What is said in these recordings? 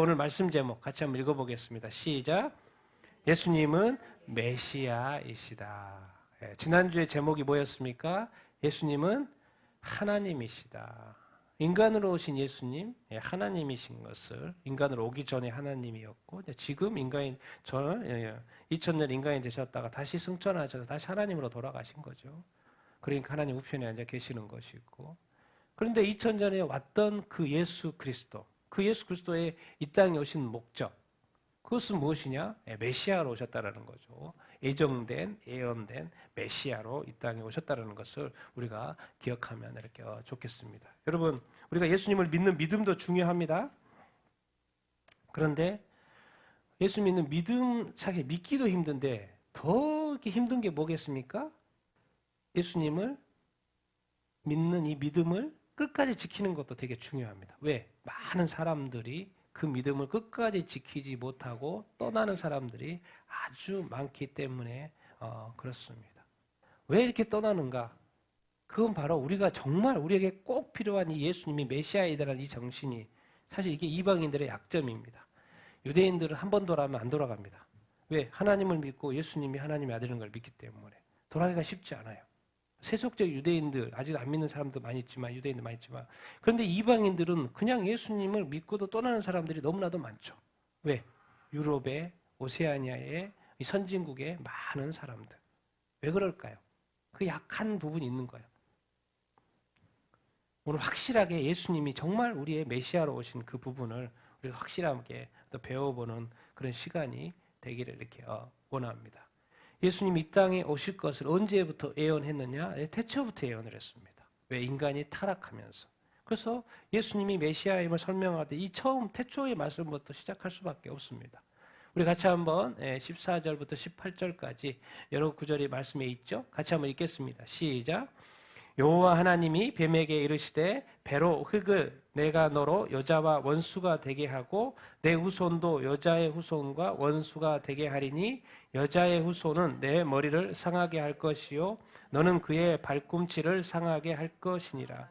오늘 말씀 제목 같이 한번 읽어보겠습니다. 시작. 예수님은 메시아이시다. 지난주에 제목이 뭐였습니까? 예수님은 하나님이시다. 인간으로 오신 예수님, 하나님이신 것을, 인간으로 오기 전에 하나님이었고 지금 2000년 인간이 되셨다가 다시 승천하셔서 다시 하나님으로 돌아가신 거죠. 그러니까 하나님 우편에 앉아 계시는 것이고, 그런데 2000년에 왔던 그 예수 그리스도의 이 땅에 오신 목적, 그것은 무엇이냐? 메시아로 오셨다라는 거죠. 예언된 메시아로 이 땅에 오셨다는 것을 우리가 기억하면 이렇게 좋겠습니다. 여러분, 우리가 예수님을 믿는 믿음도 중요합니다. 그런데 예수 믿는 믿음, 사실 믿기도 힘든데 더 이렇게 힘든 게 뭐겠습니까? 예수님을 믿는 이 믿음을 끝까지 지키는 것도 되게 중요합니다. 왜? 많은 사람들이 그 믿음을 끝까지 지키지 못하고 떠나는 사람들이 아주 많기 때문에 그렇습니다. 왜 이렇게 떠나는가? 그건 바로 우리가 정말 우리에게 꼭 필요한 이 예수님이 메시아이다라는 이 정신이, 사실 이게 이방인들의 약점입니다. 유대인들은 한 번 돌아가면 안 돌아갑니다. 왜? 하나님을 믿고 예수님이 하나님의 아들인 걸 믿기 때문에 돌아가기가 쉽지 않아요. 세속적 유대인들, 아직 안 믿는 사람도 많이 있지만, 유대인도 많이 있지만, 그런데 이방인들은 그냥 예수님을 믿고도 떠나는 사람들이 너무나도 많죠. 왜? 유럽의, 오세아니아의 이 선진국의 많은 사람들. 왜 그럴까요? 그 약한 부분이 있는 거예요. 오늘 확실하게 예수님이 정말 우리의 메시아로 오신 그 부분을 우리가 확실하게 또 배워보는 그런 시간이 되기를 이렇게 원합니다. 예수님이 이 땅에 오실 것을 언제부터 예언했느냐? 태초부터 예언을 했습니다. 왜? 인간이 타락하면서. 그래서 예수님이 메시아임을 설명할 때 이 처음 태초의 말씀부터 시작할 수밖에 없습니다. 우리 같이 한번 14절부터 18절까지 여러 구절이 말씀에 있죠? 같이 한번 읽겠습니다. 시작. 여호와 하나님이 뱀에게 이르시되 배로 흙을 내가 너로 여자와 원수가 되게 하고 내 후손도 여자의 후손과 원수가 되게 하리니 여자의 후손은 내 머리를 상하게 할 것이요 너는 그의 발꿈치를 상하게 할 것이니라.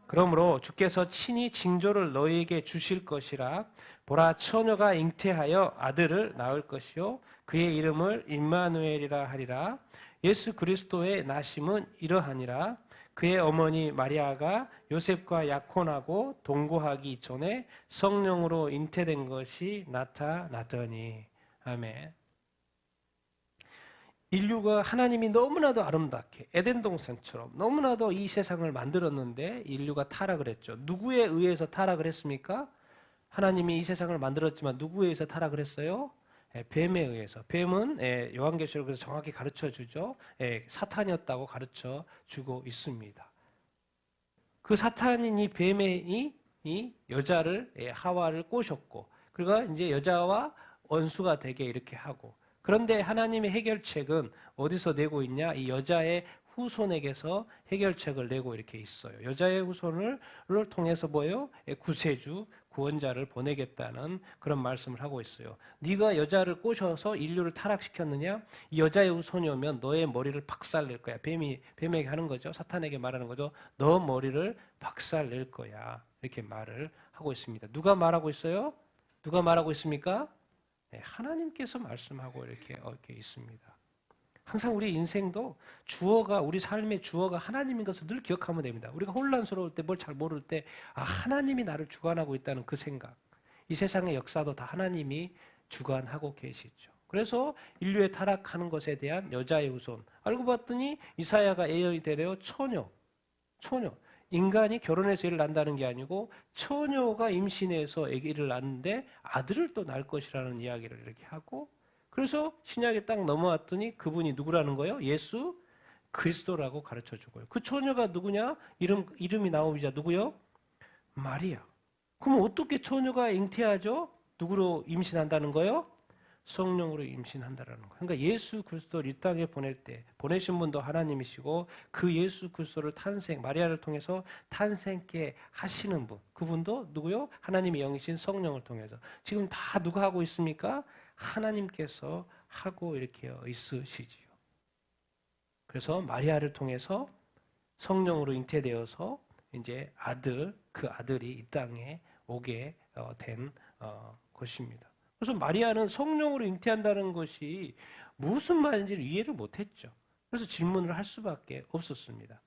그러므로 주께서 친히 징조를 너희에게 주실 것이라. 보라, 처녀가 잉태하여 아들을 낳을 것이요 그의 이름을 임마누엘이라 하리라. 예수 그리스도의 나심은 이러하니라. 그의 어머니 마리아가 요셉과 약혼하고 동거하기 전에 성령으로 잉태된 것이 나타나더니. 아멘. 인류가 하나님이 너무나도 아름답게 에덴 동산처럼 너무나도 이 세상을 만들었는데 인류가 타락을 했죠. 누구에 의해서 타락을 했습니까? 하나님이 이 세상을 만들었지만 누구에 의해서 타락을 했어요? 뱀에 의해서. 뱀은 요한계시록에서 정확히 가르쳐주죠. 사탄이었다고 가르쳐주고 있습니다. 그 사탄인 이 뱀이 이 여자를, 하와를 꼬셨고, 그리고 이제 여자와 원수가 되게 이렇게 하고, 그런데 하나님의 해결책은 어디서 내고 있냐? 이 여자의 후손에게서 해결책을 내고 이렇게 있어요. 여자의 후손을 통해서 뭐예요? 구세주, 구원자를 보내겠다는 그런 말씀을 하고 있어요. 네가 여자를 꼬셔서 인류를 타락시켰느냐? 이 여자의 후손이 오면 너의 머리를 박살낼 거야. 뱀에게 하는 거죠. 사탄에게 말하는 거죠. 너 머리를 박살낼 거야. 이렇게 말을 하고 있습니다. 누가 말하고 있어요? 누가 말하고 있습니까? 하나님께서 말씀하고 이렇게 있습니다. 항상 우리 인생도 주어가, 우리 삶의 주어가 하나님인 것을 늘 기억하면 됩니다. 우리가 혼란스러울 때, 뭘 잘 모를 때, 하나님이 나를 주관하고 있다는 그 생각. 이 세상의 역사도 다 하나님이 주관하고 계시죠. 그래서 인류의 타락하는 것에 대한 여자의 후손. 알고 봤더니 이사야가 예언이 되래요. 처녀. 인간이 결혼해서 애를 낳는다는 게 아니고 처녀가 임신해서 아기를 낳는데 아들을 또 낳을 것이라는 이야기를 이렇게 하고, 그래서 신약에 딱 넘어왔더니 그분이 누구라는 거예요? 예수 그리스도라고 가르쳐 주고요. 그 처녀가 누구냐? 이름이 나오자 누구요? 마리아. 그럼 어떻게 처녀가 잉태하죠? 누구로 임신한다는 거예요? 성령으로 임신한다라는 거예요. 그러니까 예수 그리스도를 이 땅에 보낼 때 보내신 분도 하나님이시고 그 예수 그리스도를 마리아를 통해서 탄생케 하시는 분, 그분도 누구요? 하나님의 영이신 성령을 통해서. 지금 다 누가 하고 있습니까? 하나님께서 하고 이렇게 있으시지요. 그래서 마리아를 통해서 성령으로 잉태되어서 이제 그 아들이 이 땅에 오게 된 것입니다. 그래서 마리아는 성령으로 잉태한다는 것이 무슨 말인지를 이해를 못했죠. 그래서 질문을 할 수밖에 없었습니다.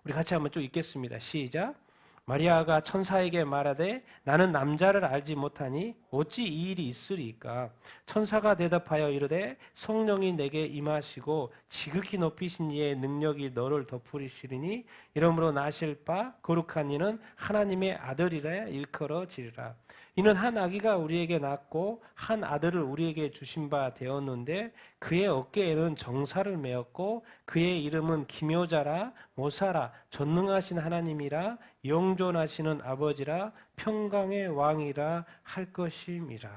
우리 같이 한번 쭉 읽겠습니다. 시작. 마리아가 천사에게 말하되 나는 남자를 알지 못하니 어찌 이 일이 있으리까? 천사가 대답하여 이르되 성령이 내게 임하시고 지극히 높이신 이의 능력이 너를 덮으시리니 이러므로 나실 바 거룩한 이는 하나님의 아들이라 일컬어지리라. 이는 한 아기가 우리에게 낳고 한 아들을 우리에게 주신 바 되었는데 그의 어깨에는 정사를 메었고 그의 이름은 기묘자라 모사라 전능하신 하나님이라 영존하시는 아버지라 평강의 왕이라 할 것임이라.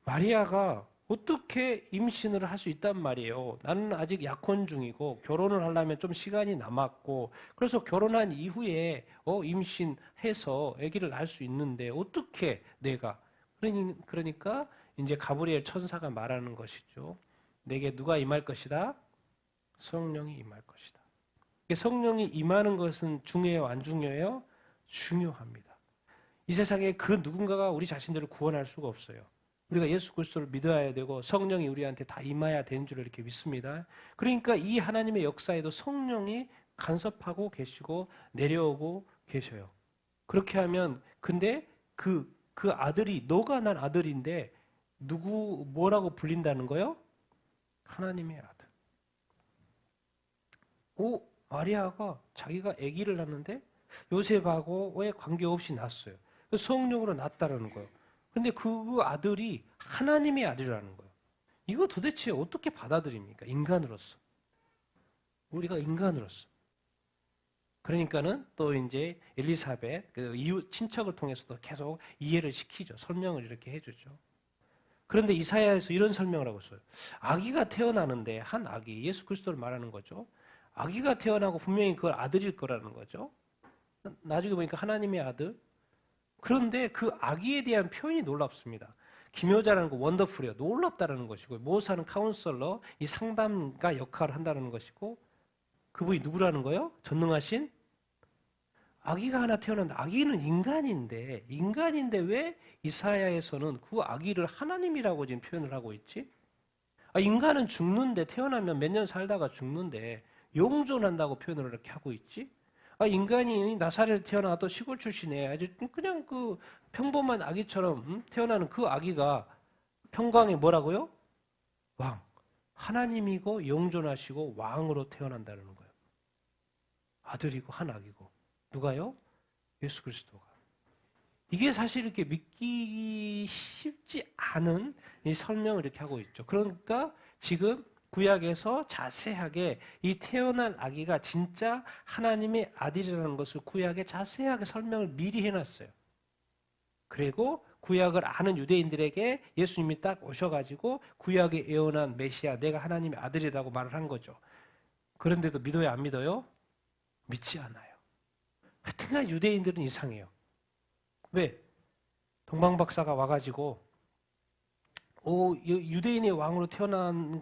마리아가 어떻게 임신을 할 수 있단 말이에요. 나는 아직 약혼 중이고 결혼을 하려면 좀 시간이 남았고 그래서 결혼한 이후에 임신해서 아기를 낳을 수 있는데 어떻게 내가 그러니까 이제 가브리엘 천사가 말하는 것이죠. 내게 누가 임할 것이다? 성령이 임할 것이다. 성령이 임하는 것은 중요해요? 안 중요해요? 중요합니다. 이 세상에 그 누군가가 우리 자신들을 구원할 수가 없어요. 우리가 예수 그리스도를 믿어야 되고 성령이 우리한테 다 임해야 되는 줄 이렇게 믿습니다. 그러니까 이 하나님의 역사에도 성령이 간섭하고 계시고 내려오고 계셔요. 그렇게 하면 근데 그 아들이 너가 난 아들인데 누구 뭐라고 불린다는 거요? 하나님의 아들. 마리아가 자기가 아기를 낳는데 요셉하고의 관계없이 낳았어요. 성령으로 낳았다라는 거예요. 근데 그 아들이 하나님의 아들이라는 거예요. 이거 도대체 어떻게 받아들입니까? 인간으로서. 우리가 인간으로서. 그러니까는 또 이제 엘리사벳, 그 이웃 친척을 통해서도 계속 이해를 시키죠. 설명을 이렇게 해주죠. 그런데 이사야에서 이런 설명을 하고 있어요. 아기가 태어나는데, 한 아기, 예수 그리스도를 말하는 거죠. 아기가 태어나고 분명히 그걸 아들일 거라는 거죠. 나중에 보니까 하나님의 아들. 그런데 그 아기에 대한 표현이 놀랍습니다. 기묘자라는 거 원더풀이에요. 놀랍다라는 것이고 모사는 카운셀러, 이 상담가 역할을 한다는 것이고 그분이 누구라는 거예요? 전능하신 아기가 하나 태어났는데 아기는 인간인데 왜 이사야에서는 그 아기를 하나님이라고 지금 표현을 하고 있지? 인간은 죽는데 태어나면 몇 년 살다가 죽는데 영존한다고 표현을 이렇게 하고 있지? 인간이 나사렛에 태어나도 시골 출신에 아주 그냥 그 평범한 아기처럼 태어나는 그 아기가 평강의 뭐라고요? 왕. 하나님이고 영존하시고 왕으로 태어난다는 거예요. 아들이고 한 아기고. 누가요? 예수 그리스도가. 이게 사실 이렇게 믿기 쉽지 않은 이 설명을 이렇게 하고 있죠. 그러니까 지금 구약에서 자세하게 이 태어난 아기가 진짜 하나님의 아들이라는 것을 구약에 자세하게 설명을 미리 해놨어요. 그리고 구약을 아는 유대인들에게 예수님이 딱 오셔가지고 구약에 예언한 메시아, 내가 하나님의 아들이라고 말을 한 거죠. 그런데도 믿어요, 안 믿어요? 믿지 않아요. 하여튼간 유대인들은 이상해요. 왜? 동방박사가 와가지고 유대인의 왕으로 태어난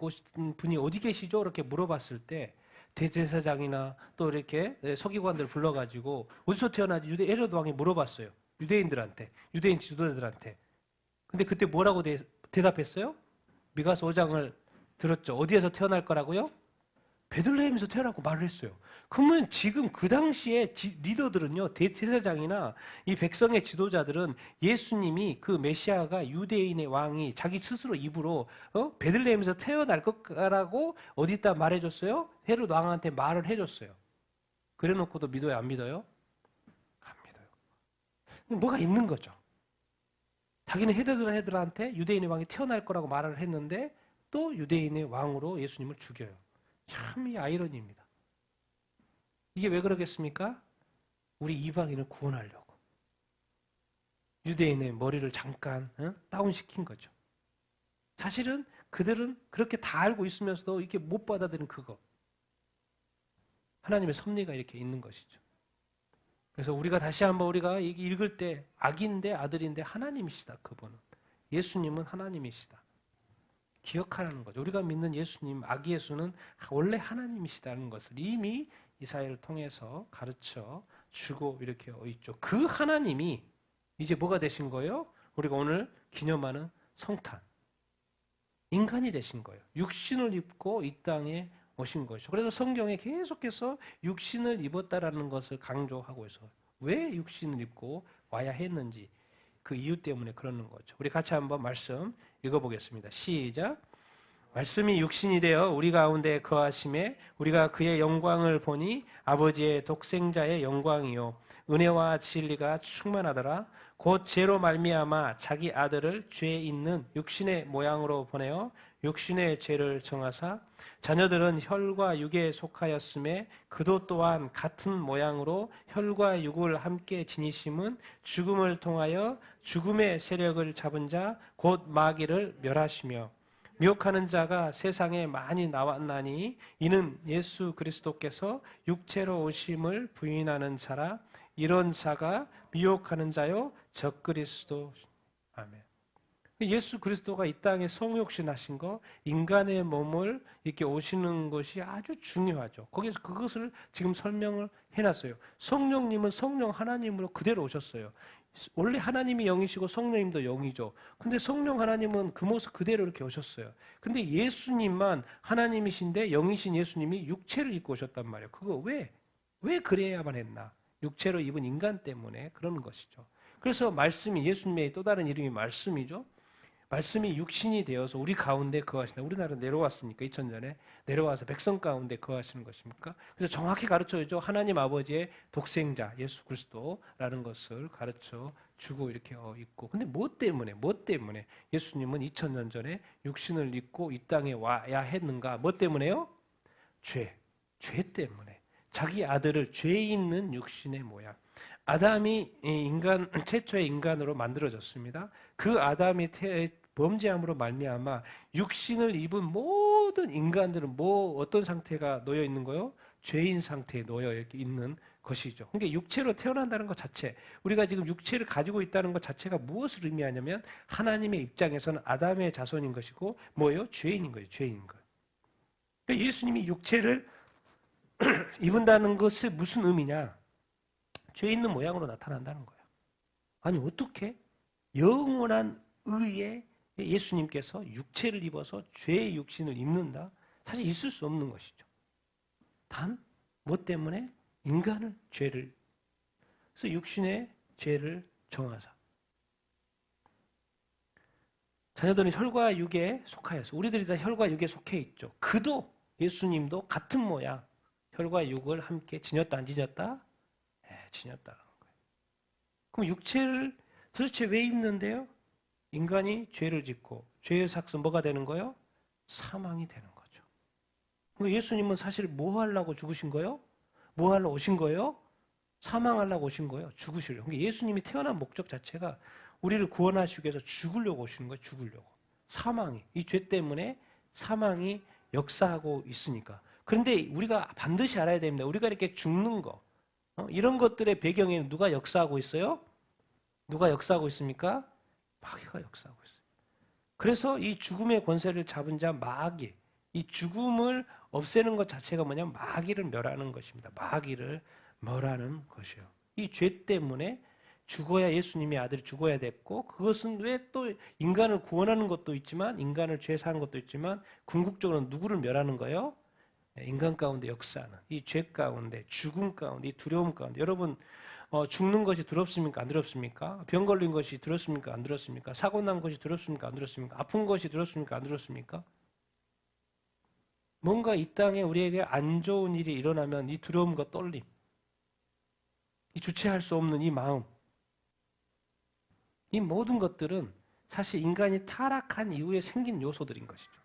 분이 어디 계시죠? 이렇게 물어봤을 때 대제사장이나 또 이렇게 서기관들 불러가지고 어디서 태어나지? 헤로드 왕이 물어봤어요. 유대인들한테, 유대인 지도자들한테. 근데 그때 뭐라고 대답했어요? 미가서 5장을 들었죠. 어디에서 태어날 거라고요? 베들레헴에서 태어나고 말을 했어요. 그러면 지금 그 당시에 리더들은요, 대제사장이나 이 백성의 지도자들은 예수님이 그 메시아가 유대인의 왕이 자기 스스로 입으로 베들레헴에서 태어날 거라고 어디다 말해줬어요? 헤롯 왕한테 말을 해줬어요. 그래놓고도 믿어요, 안 믿어요? 안 믿어요. 뭐가 있는 거죠. 자기는 헤롯한테 유대인의 왕이 태어날 거라고 말을 했는데 또 유대인의 왕으로 예수님을 죽여요. 참 이 아이러니입니다. 이게 왜 그러겠습니까? 우리 이방인을 구원하려고. 유대인의 머리를 잠깐 다운시킨 거죠. 사실은 그들은 그렇게 다 알고 있으면서도 이렇게 못 받아들인 그거. 하나님의 섭리가 이렇게 있는 것이죠. 그래서 우리가 다시 한번 우리가 읽을 때 아기인데 아들인데 하나님이시다. 그분은. 예수님은 하나님이시다. 기억하라는 거죠. 우리가 믿는 예수님, 아기 예수는 원래 하나님이시다는 것을 이미 이사야를 통해서 가르쳐 주고 이렇게 있죠. 그 하나님이 이제 뭐가 되신 거예요? 우리가 오늘 기념하는 성탄. 인간이 되신 거예요. 육신을 입고 이 땅에 오신 것이죠. 그래서 성경에 계속해서 육신을 입었다라는 것을 강조하고 있어요. 왜 육신을 입고 와야 했는지 그 이유 때문에 그러는 거죠. 우리 같이 한번 말씀 읽어보겠습니다. 시작. 말씀이 육신이 되어 우리 가운데 거하심에 우리가 그의 영광을 보니 아버지의 독생자의 영광이요 은혜와 진리가 충만하더라. 곧 죄로 말미암아 자기 아들을 죄 있는 육신의 모양으로 보내어 육신의 죄를 정하사 자녀들은 혈과 육에 속하였음에 그도 또한 같은 모양으로 혈과 육을 함께 지니심은 죽음을 통하여 죽음의 세력을 잡은 자 곧 마귀를 멸하시며 미혹하는 자가 세상에 많이 나왔나니 이는 예수 그리스도께서 육체로 오심을 부인하는 자라. 이런 자가 미혹하는 자요 적그리스도. 아멘. 예수 그리스도가 이 땅에 성육신하신 거, 인간의 몸을 이렇게 오시는 것이 아주 중요하죠. 거기서 그것을 지금 설명을 해놨어요. 성령님은 성령 하나님으로 그대로 오셨어요. 원래 하나님이 영이시고 성령님도 영이죠. 근데 성령 하나님은 그 모습 그대로 이렇게 오셨어요. 근데 예수님만 하나님이신데 영이신 예수님이 육체를 입고 오셨단 말이에요. 그거 왜 그래야만 했나? 육체로 입은 인간 때문에 그러는 것이죠. 그래서 말씀이, 예수님의 또 다른 이름이 말씀이죠. 말씀이 육신이 되어서 우리 가운데 거하시나. 우리나라 내려왔으니까 2000년에 내려와서 백성 가운데 거하시는 것입니까? 그래서 정확히 가르쳐주죠. 하나님 아버지의 독생자 예수 그리스도라는 것을 가르쳐 주고 이렇게 있고. 근데 뭐 때문에 예수님은 2000년 전에 육신을 입고 이 땅에 와야 했는가? 뭐 때문에요? 죄 때문에. 자기 아들을 죄 있는 육신의 모양. 아담이 최초의 인간으로 만들어졌습니다. 그 아담이 범죄함으로 말미암아 육신을 입은 모든 인간들은 어떤 상태가 놓여 있는 거요? 죄인 상태에 놓여 있는 것이죠. 그러니까 육체로 태어난다는 것 자체, 우리가 지금 육체를 가지고 있다는 것 자체가 무엇을 의미하냐면 하나님의 입장에서는 아담의 자손인 것이고 뭐예요? 죄인인 거예요. 죄인인 거예요. 그러니까 예수님이 육체를 입은다는 것이 무슨 의미냐? 죄 있는 모양으로 나타난다는 거예요. 아니 어떻게 영원한 의에 예수님께서 육체를 입어서 죄의 육신을 입는다? 사실 있을 수 없는 것이죠. 단 뭐 때문에? 인간을 죄를, 그래서 육신의 죄를 정하사 자녀들은 혈과 육에 속하여서, 우리들이 다 혈과 육에 속해 있죠. 그도 예수님도 같은 모양 혈과 육을 함께 지녔다 안 지녔다? 지녔다는 거예요. 그럼 육체를 도대체 왜 입는데요? 인간이 죄를 짓고 죄의 삭은 뭐가 되는 거예요? 사망이 되는 거죠. 그럼 예수님은 사실 뭐 하려고 죽으신 거예요? 뭐 하려고 오신 거예요? 사망하려고 오신 거예요. 죽으시려고. 그러니까 예수님이 태어난 목적 자체가 우리를 구원하시기 위해서 죽으려고 오시는 거예요. 죽으려고. 사망이, 이 죄 때문에 사망이 역사하고 있으니까. 그런데 우리가 반드시 알아야 됩니다. 우리가 이렇게 죽는 거, 이런 것들의 배경에는 누가 역사하고 있어요? 누가 역사하고 있습니까? 마귀가 역사하고 있어요. 그래서 이 죽음의 권세를 잡은 자 마귀, 이 죽음을 없애는 것 자체가 뭐냐면 마귀를 멸하는 것입니다. 마귀를 멸하는 것이요. 이 죄 때문에 죽어야, 예수님의 아들이 죽어야 됐고, 그것은 왜 또 인간을 구원하는 것도 있지만, 인간을 죄 사는 것도 있지만, 궁극적으로 누구를 멸하는 거예요? 인간 가운데 역사하는 이 죄 가운데, 죽음 가운데, 이 두려움 가운데. 여러분, 죽는 것이 두렵습니까? 안 두렵습니까? 병 걸린 것이 두렵습니까? 안 두렵습니까? 사고 난 것이 두렵습니까? 안 두렵습니까? 아픈 것이 두렵습니까? 안 두렵습니까? 뭔가 이 땅에 우리에게 안 좋은 일이 일어나면 이 두려움과 떨림, 이 주체할 수 없는 이 마음, 이 모든 것들은 사실 인간이 타락한 이후에 생긴 요소들인 것이죠.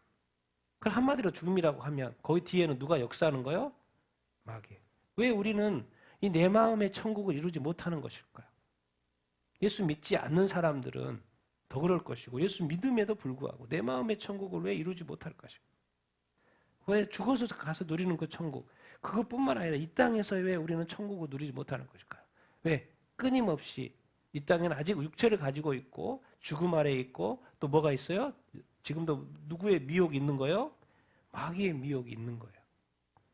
그걸 한마디로 죽음이라고 하면 거기 뒤에는 누가 역사하는 거예요? 마귀. 왜 우리는 이 내 마음의 천국을 이루지 못하는 것일까요? 예수 믿지 않는 사람들은 더 그럴 것이고, 예수 믿음에도 불구하고 내 마음의 천국을 왜 이루지 못할 것일까요? 왜 죽어서 가서 누리는 그 천국, 그것뿐만 아니라 이 땅에서 왜 우리는 천국을 누리지 못하는 것일까요? 왜? 끊임없이 이 땅에는 아직 육체를 가지고 있고 죽음 아래에 있고 또 뭐가 있어요? 지금도 누구의 미혹이 있는 거예요? 마귀의 미혹이 있는 거예요.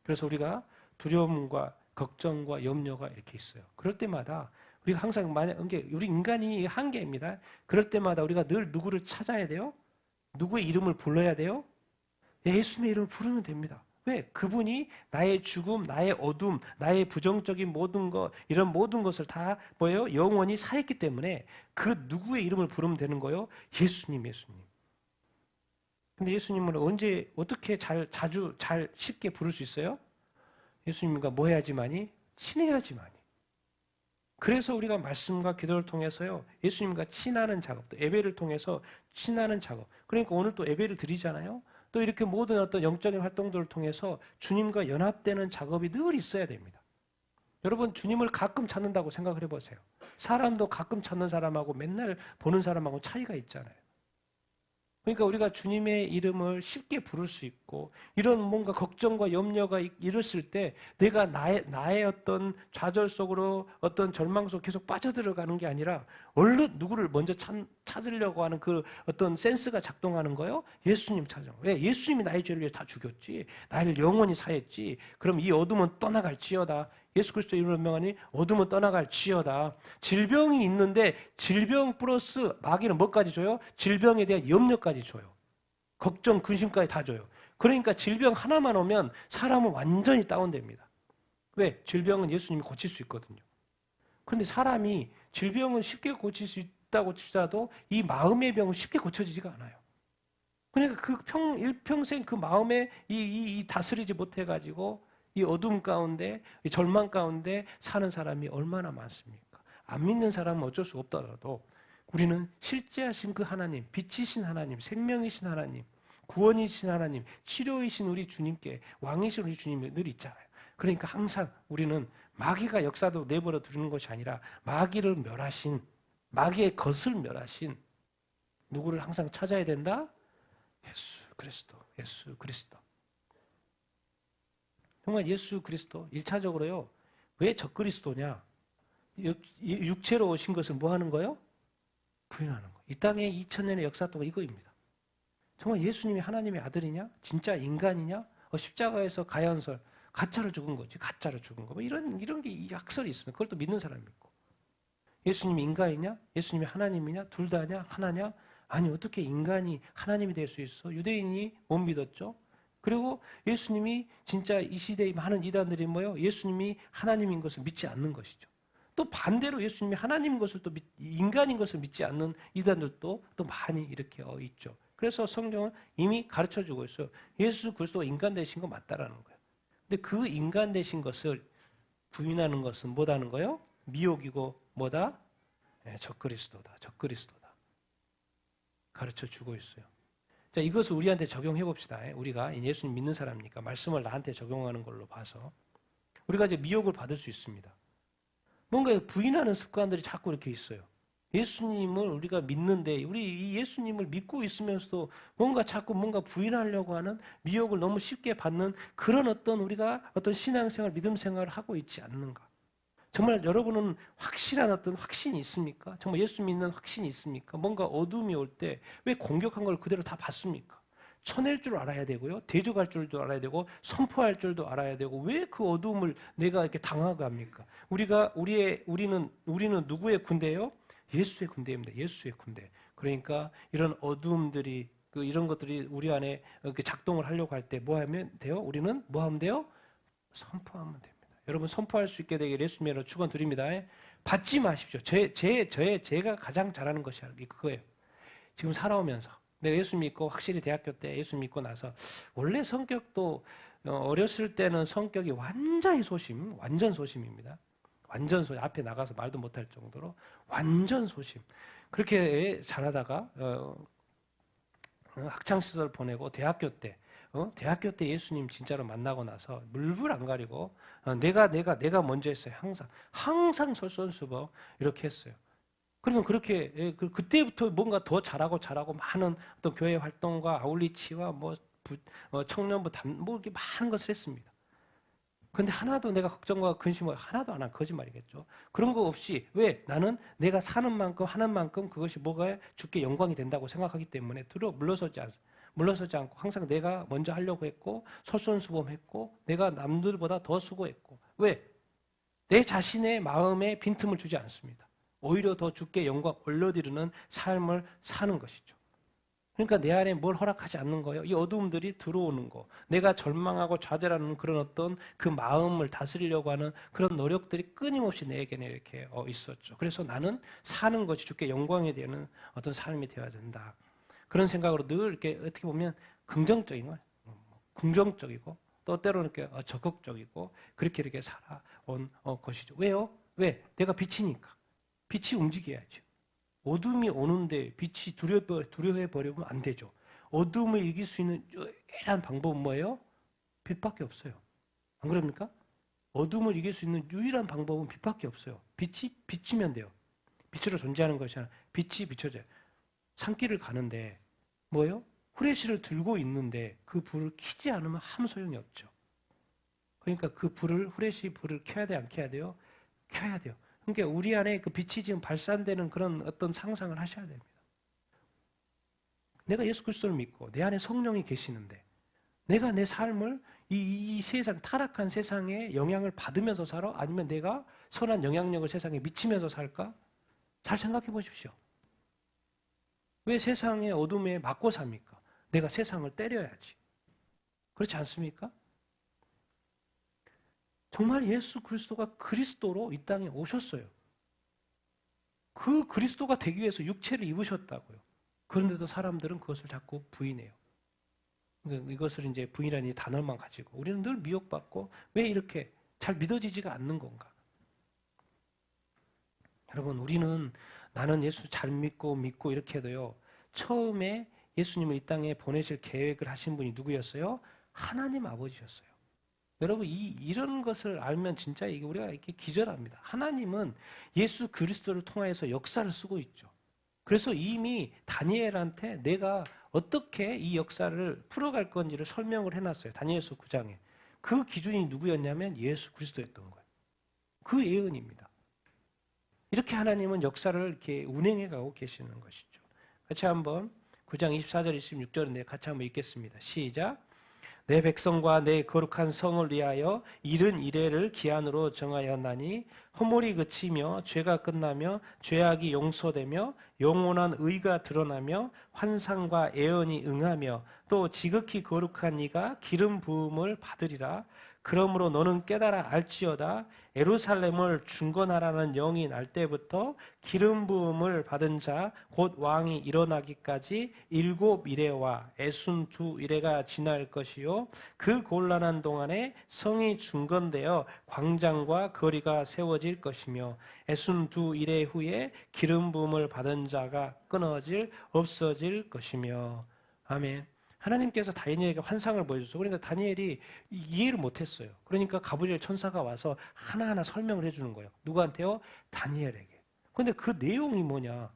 그래서 우리가 두려움과 걱정과 염려가 이렇게 있어요. 그럴 때마다 우리가 항상 우리 인간이 한계입니다. 그럴 때마다 우리가 늘 누구를 찾아야 돼요? 누구의 이름을 불러야 돼요? 예수님의 이름을 부르면 됩니다. 왜? 그분이 나의 죽음, 나의 어둠, 나의 부정적인 모든 것, 이런 모든 것을 다 뭐예요? 영원히 사했기 때문에 그 누구의 이름을 부르면 되는 거예요? 예수님, 예수님. 근데 예수님을 언제, 어떻게 자주, 쉽게 부를 수 있어요? 예수님과 뭐 해야지만이? 친해야지만이. 그래서 우리가 말씀과 기도를 통해서요, 예수님과 친하는 작업도, 예배를 통해서 친하는 작업. 그러니까 오늘 또 예배를 드리잖아요. 또 이렇게 모든 어떤 영적인 활동들을 통해서 주님과 연합되는 작업이 늘 있어야 됩니다. 여러분, 주님을 가끔 찾는다고 생각을 해보세요. 사람도 가끔 찾는 사람하고 맨날 보는 사람하고 차이가 있잖아요. 그러니까 우리가 주님의 이름을 쉽게 부를 수 있고, 이런 뭔가 걱정과 염려가 일었을 때 내가 나의 어떤 좌절 속으로, 어떤 절망 속 계속 빠져들어가는 게 아니라 얼른 누구를 먼저 찾으려고 하는 그 어떤 센스가 작동하는 거예요. 예수님 찾아요. 왜? 예수님이 나의 죄를 위해 다 죽였지, 나를 영원히 사했지. 그럼 이 어둠은 떠나갈지어다. 예수 그리스도 이름으로 명하니 어둠은 떠나갈지어다. 질병이 있는데 질병 플러스 마귀는 뭐까지 줘요? 질병에 대한 염려까지 줘요. 걱정, 근심까지 다 줘요. 그러니까 질병 하나만 오면 사람은 완전히 다운됩니다. 왜? 질병은 예수님이 고칠 수 있거든요. 그런데 사람이 질병은 쉽게 고칠 수 있다고 치더라도 이 마음의 병은 쉽게 고쳐지지가 않아요. 그러니까 일평생 그 마음에 이 다스리지 못해가지고 이 어둠 가운데, 이 절망 가운데 사는 사람이 얼마나 많습니까? 안 믿는 사람은 어쩔 수 없더라도 우리는 실제하신 그 하나님, 빛이신 하나님, 생명이신 하나님, 구원이신 하나님, 치료이신 우리 주님께, 왕이신 우리 주님이 늘 있잖아요. 그러니까 항상 우리는 마귀가 역사도 내버려 두는 것이 아니라 마귀를 멸하신, 마귀의 것을 멸하신 누구를 항상 찾아야 된다? 예수 그리스도, 예수 그리스도. 정말 예수 그리스도 1차적으로요. 왜 적그리스도냐? 육체로 오신 것을 뭐 하는 거예요? 부인하는 거. 이 땅의 2000년의 역사 동안 이거입니다. 정말 예수님이 하나님의 아들이냐? 진짜 인간이냐? 십자가에서 가연설, 가짜로 죽은 거지. 가짜로 죽은 거. 뭐 이런 게 약설이 있으면 그걸 또 믿는 사람이 있고. 예수님이 인간이냐? 예수님이 하나님이냐? 둘 다냐? 하나냐? 아니, 어떻게 인간이 하나님이 될 수 있어? 유대인이 못 믿었죠? 그리고 예수님이 진짜 이 시대에 많은 이단들이 뭐예요? 예수님이 하나님인 것을 믿지 않는 것이죠. 또 반대로 예수님이 하나님인 것을 또 인간인 것을 믿지 않는 이단들도 또 많이 이렇게 있죠. 그래서 성경은 이미 가르쳐주고 있어요. 예수 그리스도가 인간 되신 거 맞다라는 거예요. 근데 그 인간 되신 것을 부인하는 것은 뭐다는 거예요? 미혹이고 뭐다? 적그리스도다. 적그리스도다. 가르쳐주고 있어요. 자, 이것을 우리한테 적용해 봅시다. 우리가 예수님 믿는 사람이니까 말씀을 나한테 적용하는 걸로 봐서 우리가 이제 미혹을 받을 수 있습니다. 뭔가 부인하는 습관들이 자꾸 이렇게 있어요. 예수님을 우리가 믿는데 우리 이 예수님을 믿고 있으면서도 뭔가 자꾸 뭔가 부인하려고 하는 미혹을 너무 쉽게 받는 그런 어떤 우리가 어떤 신앙생활, 믿음 생활을 하고 있지 않는가? 정말 여러분은 확실한 어떤 확신이 있습니까? 정말 예수 믿는 확신이 있습니까? 뭔가 어둠이 올 때 왜 공격한 걸 그대로 다 받습니까? 쳐낼 줄 알아야 되고요. 대적할 줄도 알아야 되고 선포할 줄도 알아야 되고 왜 그 어둠을 내가 이렇게 당하고 합니까? 우리는 누구의 군대예요? 예수의 군대입니다. 예수의 군대. 그러니까 이런 어둠들이 이런 것들이 우리 안에 이렇게 작동을 하려고 할 때 뭐 하면 돼요? 우리는 뭐 하면 돼요? 선포하면 됩니다. 여러분 선포할 수 있게 되길 예수님으로 축원드립니다. 받지 마십시오. 제가 가장 잘하는 것이 그거예요. 지금 살아오면서 내가 예수 믿고 확실히 대학교 때 예수 믿고 나서 원래 성격도 어렸을 때는 성격이 완전 소심입니다. 완전 소심. 앞에 나가서 말도 못할 정도로 완전 소심. 그렇게 자라다가 학창 시절 보내고 대학교 때 예수님 진짜로 만나고 나서 물불 안 가리고 내가 먼저 했어요. 항상 솔선수범 이렇게 했어요. 그러면 그렇게 그때부터 뭔가 더 잘하고 많은 어떤 교회 활동과 아울리치와 청년부 뭐 이렇게 많은 것을 했습니다. 그런데 하나도 내가 걱정과 근심을 하나도 안 한 거짓말이겠죠. 그런 거 없이 왜 나는 내가 사는 만큼 하는 만큼 그것이 뭐가 주께 영광이 된다고 생각하기 때문에 물러서지 않고 항상 내가 먼저 하려고 했고 솔선수범했고 내가 남들보다 더 수고했고 왜? 내 자신의 마음에 빈틈을 주지 않습니다. 오히려 더 주께 영광 올려드리는 삶을 사는 것이죠. 그러니까 내 안에 뭘 허락하지 않는 거예요. 이 어두움들이 들어오는 거, 내가 절망하고 좌절하는 그런 어떤 그 마음을 다스리려고 하는 그런 노력들이 끊임없이 내게는 이렇게 있었죠. 그래서 나는 사는 것이 주께 영광이 되는 어떤 삶이 되어야 된다. 그런 생각으로 늘 이렇게 어떻게 보면 긍정적인 거, 긍정적이고 또 때로는 이렇게 적극적이고 그렇게 이렇게 살아온 것이죠. 왜요? 왜? 내가 빛이니까. 빛이 움직여야죠. 어둠이 오는데 빛이 두려워해버리면 안 되죠. 어둠을 이길 수 있는 유일한 방법은 뭐예요? 빛밖에 없어요. 안 그럽니까? 어둠을 이길 수 있는 유일한 방법은 빛밖에 없어요. 빛이 비치면 돼요. 빛으로 존재하는 것이 아니라 빛이 비춰져요. 산길을 가는데 뭐예요? 후레쉬를 들고 있는데 그 불을 켜지 않으면 아무 소용이 없죠. 그러니까 그 후레쉬 불을 켜야 돼, 안 켜야 돼요? 켜야 돼요. 그러니까 우리 안에 그 빛이 지금 발산되는 그런 어떤 상상을 하셔야 됩니다. 내가 예수 그리스도를 믿고 내 안에 성령이 계시는데 내가 내 삶을 이 세상, 타락한 세상에 영향을 받으면서 살아? 아니면 내가 선한 영향력을 세상에 미치면서 살까? 잘 생각해 보십시오. 왜 세상의 어둠에 맞고 삽니까? 내가 세상을 때려야지. 그렇지 않습니까? 정말 예수 그리스도가 그리스도로 이 땅에 오셨어요. 그 그리스도가 되기 위해서 육체를 입으셨다고요. 그런데도 사람들은 그것을 자꾸 부인해요. 이것을 이제 부인이라는 단어만 가지고 우리는 늘 미혹받고 왜 이렇게 잘 믿어지지가 않는 건가? 여러분, 우리는 나는 예수 잘 믿고 이렇게 해도요. 처음에 예수님을 이 땅에 보내실 계획을 하신 분이 누구였어요? 하나님 아버지였어요. 여러분, 이런 것을 알면 진짜 이게 우리가 이렇게 기절합니다. 하나님은 예수 그리스도를 통하여서 역사를 쓰고 있죠. 그래서 이미 다니엘한테 내가 어떻게 이 역사를 풀어갈 건지를 설명을 해놨어요. 다니엘서 9장에. 그 기준이 누구였냐면 예수 그리스도였던 거예요. 그 예언입니다. 이렇게 하나님은 역사를 이렇게 운행해가고 계시는 것이죠. 같이 한번 9장 24절 26절인데 같이 한번 읽겠습니다. 시작. 내 백성과 내 거룩한 성을 위하여 이른 이래를 기한으로 정하였나니 허물이 그치며 죄가 끝나며 죄악이 용서되며 영원한 의가 드러나며 환상과 예언이 응하며 또 지극히 거룩한 이가 기름 부음을 받으리라. 그러므로 너는 깨달아 알지어다. 예루살렘을 중건하라는 영이 날 때부터 기름 부음을 받은 자 곧 왕이 일어나기까지 7 이레와 62 이레가 지날 것이요 그 곤란한 동안에 성이 중건되어 광장과 거리가 세워질 것이며 62 이레 후에 기름 부음을 받은 자가 끊어질 없어질 것이며. 아멘. 하나님께서 다니엘에게 환상을 보여줬어요. 그러니까 다니엘이 이해를 못했어요. 그러니까 가브리엘 천사가 와서 하나하나 설명을 해주는 거예요. 누구한테요? 다니엘에게. 그런데 그 내용이 뭐냐?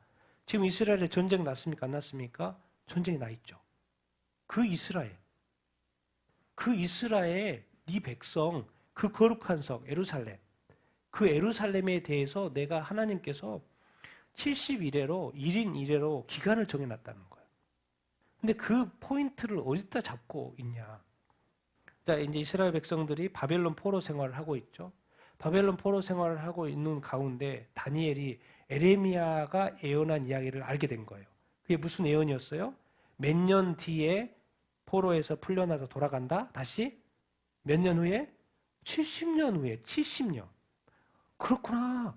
지금 이스라엘에 전쟁 났습니까? 안 났습니까? 전쟁이 나 있죠. 그 이스라엘, 네 백성, 그 거룩한 성 예루살렘, 그 예루살렘에 대해서 내가 하나님께서 70일에로 1인 1회로 기간을 정해놨다는 거예요. 근데 그 포인트를 어디다 잡고 있냐? 자, 이제 이스라엘 백성들이 바벨론 포로 생활을 하고 있죠. 바벨론 포로 생활을 하고 있는 가운데 다니엘이 에레미야가 예언한 이야기를 알게 된 거예요. 그게 무슨 예언이었어요? 몇 년 뒤에 포로에서 풀려나서 돌아간다? 다시? 몇 년 후에? 70년 후에, 70년. 그렇구나.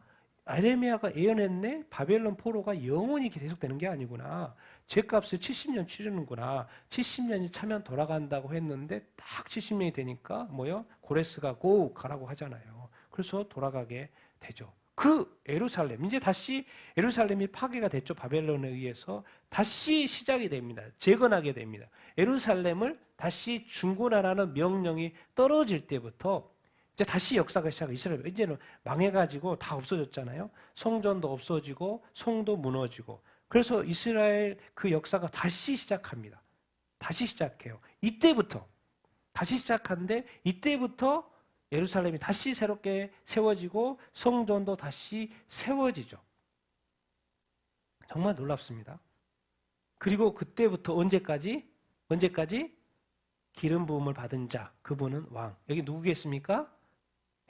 에레미야가 예언했네? 바벨론 포로가 영원히 계속되는 게 아니구나. 죄값을 70년 치르는구나. 70년이 차면 돌아간다고 했는데 딱 70년이 되니까 뭐요? 고레스가 고 가라고 하잖아요. 그래서 돌아가게 되죠. 그 예루살렘, 이제 다시 예루살렘이 파괴가 됐죠. 바벨론에 의해서 다시 시작이 됩니다. 재건하게 됩니다. 예루살렘을 다시 중건하라는 명령이 떨어질 때부터 이제 다시 역사가 시작해. 이스라엘 이제는 망해가지고 다 없어졌잖아요. 성전도 없어지고 성도 무너지고. 그래서 이스라엘 그 역사가 다시 시작합니다. 다시 시작해요. 이때부터 다시 시작하는데 이때부터 예루살렘이 다시 새롭게 세워지고 성전도 다시 세워지죠. 정말 놀랍습니다. 그리고 그때부터 언제까지? 기름 부음을 받은 자, 그분은 왕. 여기 누구겠습니까?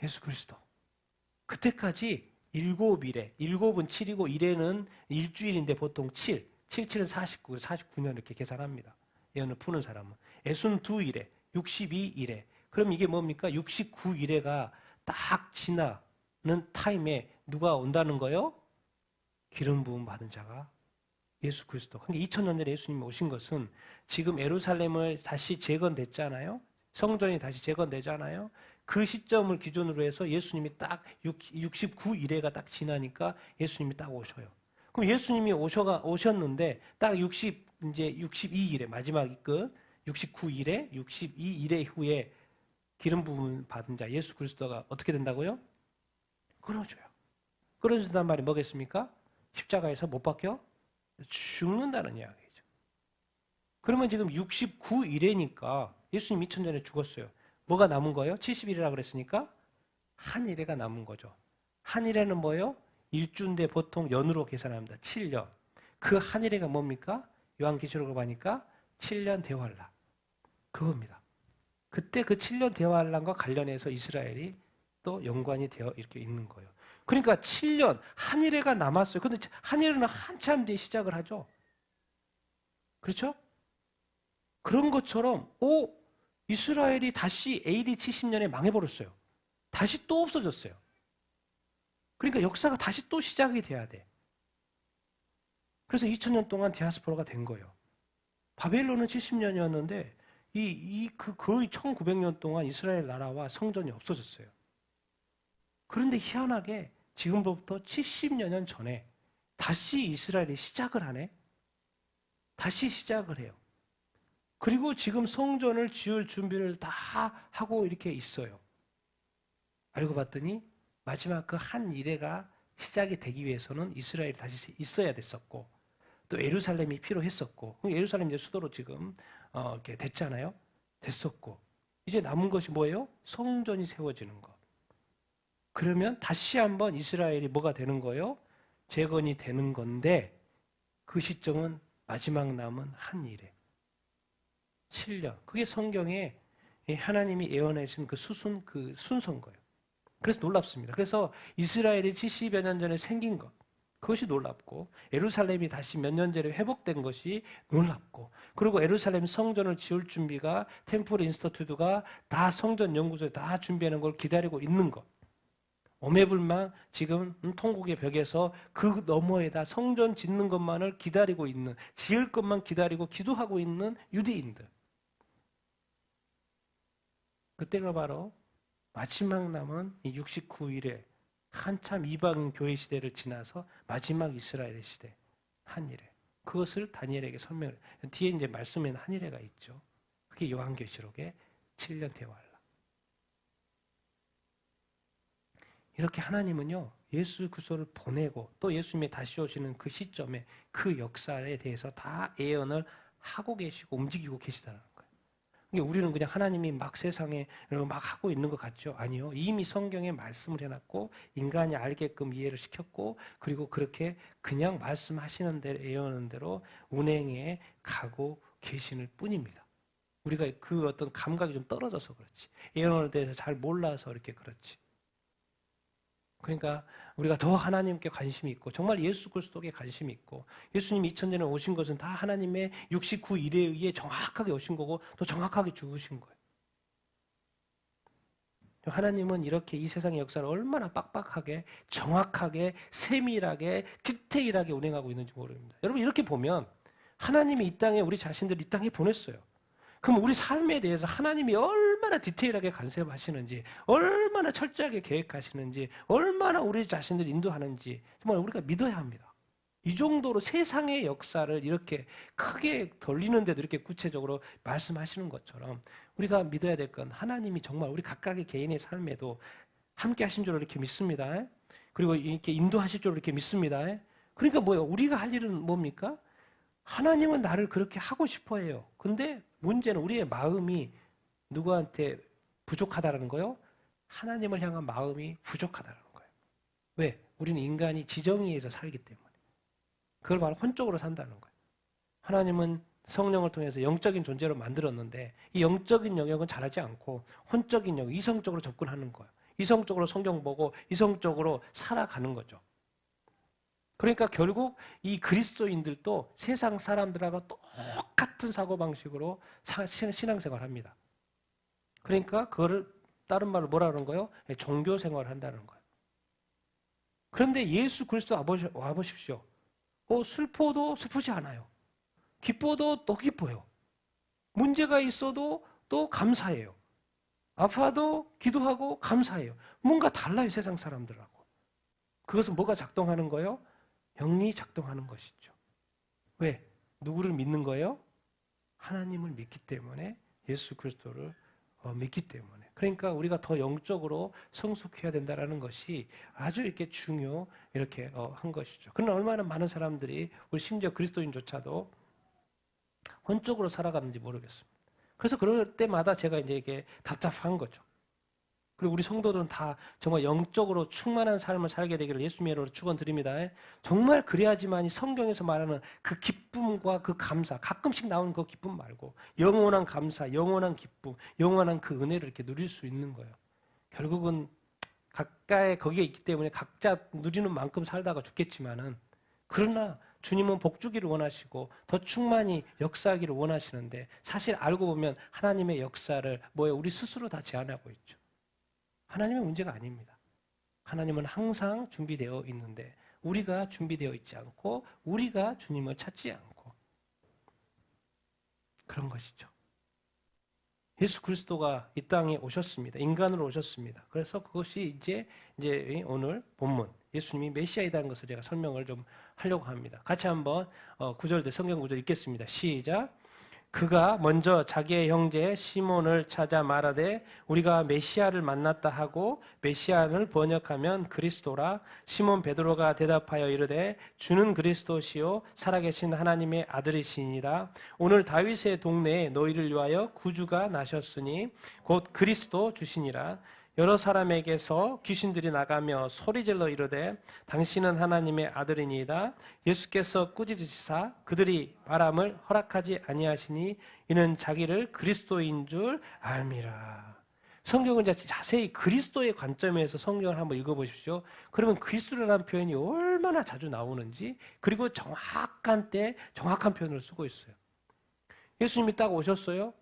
예수 그리스도. 그때까지 7일에, 7은 7이고 1에는 일주일인데 보통 7, 7은 49, 49년 이렇게 계산합니다. 예언을 푸는 사람은. 62일에, 62일에. 그럼 이게 뭡니까? 69일에가 딱 지나는 타임에 누가 온다는 거예요? 기름 부음 받은 자가 예수 그리스도. 그러니까 2000년 전에 예수님이 오신 것은 지금 예루살렘을 다시 재건됐잖아요. 성전이 다시 재건되잖아요. 그 시점을 기준으로 해서 예수님이 딱 69일에가 딱 지나니까 예수님이 딱 오셔요. 그럼 예수님이 오셨는데 딱 이제 62일에 마지막 끝 69일에 62일에 후에 기름 부음 받은 자 예수 그리스도가 어떻게 된다고요? 끊어줘요. 끊어준단 말이 뭐겠습니까? 십자가에서 못 박혀 죽는다는 이야기죠. 그러면 지금 69일에니까 예수님 2000년 전에 죽었어요. 뭐가 남은 거예요? 70일이라 그랬으니까 한 일회가 남은 거죠. 한 일회는 뭐예요? 일주인데 보통 연으로 계산합니다. 7년. 그 한 일회가 뭡니까? 요한계시록을 보니까 7년 대환란. 그겁니다. 그때 그 7년 대환란과 관련해서 이스라엘이 또 연관이 되어 이렇게 있는 거예요. 그러니까 7년 한 일회가 남았어요. 근데 한 일회는 한참 뒤에 시작을 하죠. 그렇죠? 그런 것처럼 이스라엘이 다시 AD 70년에 망해버렸어요. 다시 또 없어졌어요. 그러니까 역사가 다시 또 시작이 돼야 돼. 그래서 2000년 동안 디아스포라가 된 거예요. 바벨론은 70년이었는데 거의 1900년 동안 이스라엘 나라와 성전이 없어졌어요. 그런데 희한하게 지금부터 70여 년 전에 다시 이스라엘이 시작을 하네. 다시 시작을 해요. 그리고 지금 성전을 지을 준비를 다 하고 이렇게 있어요. 알고 봤더니 마지막 그 한 일회가 시작이 되기 위해서는 이스라엘이 다시 있어야 됐었고 또 예루살렘이 필요했었고 예루살렘 이제 수도로 지금 이렇게 됐잖아요. 됐었고 이제 남은 것이 뭐예요? 성전이 세워지는 것. 그러면 다시 한번 이스라엘이 뭐가 되는 거예요? 재건이 되는 건데 그 시점은 마지막 남은 한 일회. 7년. 그게 성경에 하나님이 예언해 주신 그 순서인 거예요. 그래서 놀랍습니다. 그래서 이스라엘이 70여 년 전에 생긴 것, 그것이 놀랍고 예루살렘이 다시 몇 년 전에 회복된 것이 놀랍고 그리고 예루살렘 성전을 지을 준비가 템플 인스티튜트가 다 성전 연구소에 다 준비하는 걸 기다리고 있는 것. 오매불망 지금 통곡의 벽에서 그 너머에다 성전 짓는 것만을 기다리고 있는 지을 것만 기다리고 기도하고 있는 유대인들. 그때가 바로 마지막 남은 69일에 한참 이방 교회 시대를 지나서 마지막 이스라엘의 시대 한 일회. 그것을 다니엘에게 설명을 뒤에 이제 말씀에는 한 일회가 있죠. 그게 요한계시록의 7년 대환란. 이렇게 하나님은요 예수 그리스도를 보내고 또 예수님이 다시 오시는 그 시점에 그 역사에 대해서 다 예언을 하고 계시고 움직이고 계시다는 거예요. 그러니까 우리는 그냥 하나님이 막 세상에 막 하고 있는 것 같죠? 아니요. 이미 성경에 말씀을 해놨고 인간이 알게끔 이해를 시켰고 그리고 그렇게 그냥 말씀하시는 대로 예언하는 대로 운행해 가고 계시는 뿐입니다. 우리가 그 어떤 감각이 좀 떨어져서 그렇지. 예언에 대해서 잘 몰라서 이렇게 그렇지. 그러니까 우리가 더 하나님께 관심이 있고 정말 예수 그리스도께 관심이 있고 예수님이 2000년에 오신 것은 다 하나님의 69일에 의해 정확하게 오신 거고 또 정확하게 죽으신 거예요. 하나님은 이렇게 이 세상의 역사를 얼마나 빡빡하게 정확하게 세밀하게 디테일하게 운행하고 있는지 모릅니다. 여러분 이렇게 보면 하나님이 이 땅에 우리 자신들을 이 땅에 보냈어요. 그럼 우리 삶에 대해서 하나님이 얼마나 디테일하게 간섭하시는지 얼마나 철저하게 계획하시는지 얼마나 우리 자신을 인도하는지 정말 우리가 믿어야 합니다. 이 정도로 세상의 역사를 이렇게 크게 돌리는데도 이렇게 구체적으로 말씀하시는 것처럼 우리가 믿어야 될 건 하나님이 정말 우리 각각의 개인의 삶에도 함께 하신 줄 이렇게 믿습니다. 그리고 이렇게 인도하실 줄 이렇게 믿습니다. 그러니까 뭐예요? 우리가 할 일은 뭡니까? 하나님은 나를 그렇게 하고 싶어 해요. 근데 문제는 우리의 마음이 누구한테 부족하다는 거예요? 하나님을 향한 마음이 부족하다는 거예요. 왜? 우리는 인간이 지정의에서 살기 때문에. 그걸 바로 혼적으로 산다는 거예요. 하나님은 성령을 통해서 영적인 존재로 만들었는데 이 영적인 영역은 잘하지 않고 혼적인 영역, 이성적으로 접근하는 거예요. 이성적으로 성경 보고 이성적으로 살아가는 거죠. 그러니까 결국 이 그리스도인들도 세상 사람들하고 똑같은 사고방식으로 신앙생활을 합니다. 그러니까 그거를 다른 말로 뭐라 그러는 거예요? 종교생활을 한다는 거예요. 그런데 예수 그리스도 와보십시오. 슬퍼도 슬프지 않아요. 기뻐도 또 기뻐요. 문제가 있어도 또 감사해요. 아파도 기도하고 감사해요. 뭔가 달라요, 세상 사람들하고. 그것은 뭐가 작동하는 거예요? 영이 작동하는 것이죠. 왜? 누구를 믿는 거예요? 하나님을 믿기 때문에, 예수 그리스도를 믿기 때문에. 그러니까 우리가 더 영적으로 성숙해야 된다는 것이 아주 이렇게 이렇게 한 것이죠. 그러나 얼마나 많은 사람들이, 우리 심지어 그리스도인조차도 혼적으로 살아가는지 모르겠습니다. 그래서 그럴 때마다 제가 이제 이게 답답한 거죠. 그리고 우리 성도들은 다 정말 영적으로 충만한 삶을 살게 되기를 예수님의 이름으로 축원드립니다. 정말 그래야지만 성경에서 말하는 그 기쁨과 그 감사, 가끔씩 나오는 그 기쁨 말고 영원한 감사, 영원한 기쁨, 영원한 그 은혜를 이렇게 누릴 수 있는 거예요. 결국은 각자의 거기에 있기 때문에 각자 누리는 만큼 살다가 죽겠지만은, 그러나 주님은 복주기를 원하시고 더 충만히 역사하기를 원하시는데, 사실 알고 보면 하나님의 역사를 우리 스스로 다 제한하고 있죠. 하나님의 문제가 아닙니다. 하나님은 항상 준비되어 있는데 우리가 준비되어 있지 않고, 우리가 주님을 찾지 않고, 그런 것이죠. 예수 그리스도가 이 땅에 오셨습니다. 인간으로 오셨습니다. 그래서 그것이 이제 오늘 본문 예수님이 메시아이라는 것을 제가 설명을 좀 하려고 합니다. 같이 한번 구절들 성경 구절 읽겠습니다. 시작. 그가 먼저 자기의 형제 시몬을 찾아 말하되 우리가 메시아를 만났다 하고, 메시아를 번역하면 그리스도라. 시몬 베드로가 대답하여 이르되 주는 그리스도시요 살아계신 하나님의 아들이시니라. 오늘 다윗의 동네에 너희를 위하여 구주가 나셨으니 곧 그리스도 주시니라. 여러 사람에게서 귀신들이 나가며 소리질러 이르되 당신은 하나님의 아들이니이다. 예수께서 꾸짖으시사 그들이 바람을 허락하지 아니하시니 이는 자기를 그리스도인 줄 알미라. 성경은 자세히 그리스도의 관점에서 성경을 한번 읽어보십시오. 그러면 그리스도라는 표현이 얼마나 자주 나오는지, 그리고 정확한 때 정확한 표현을 쓰고 있어요. 예수님이 딱 오셨어요.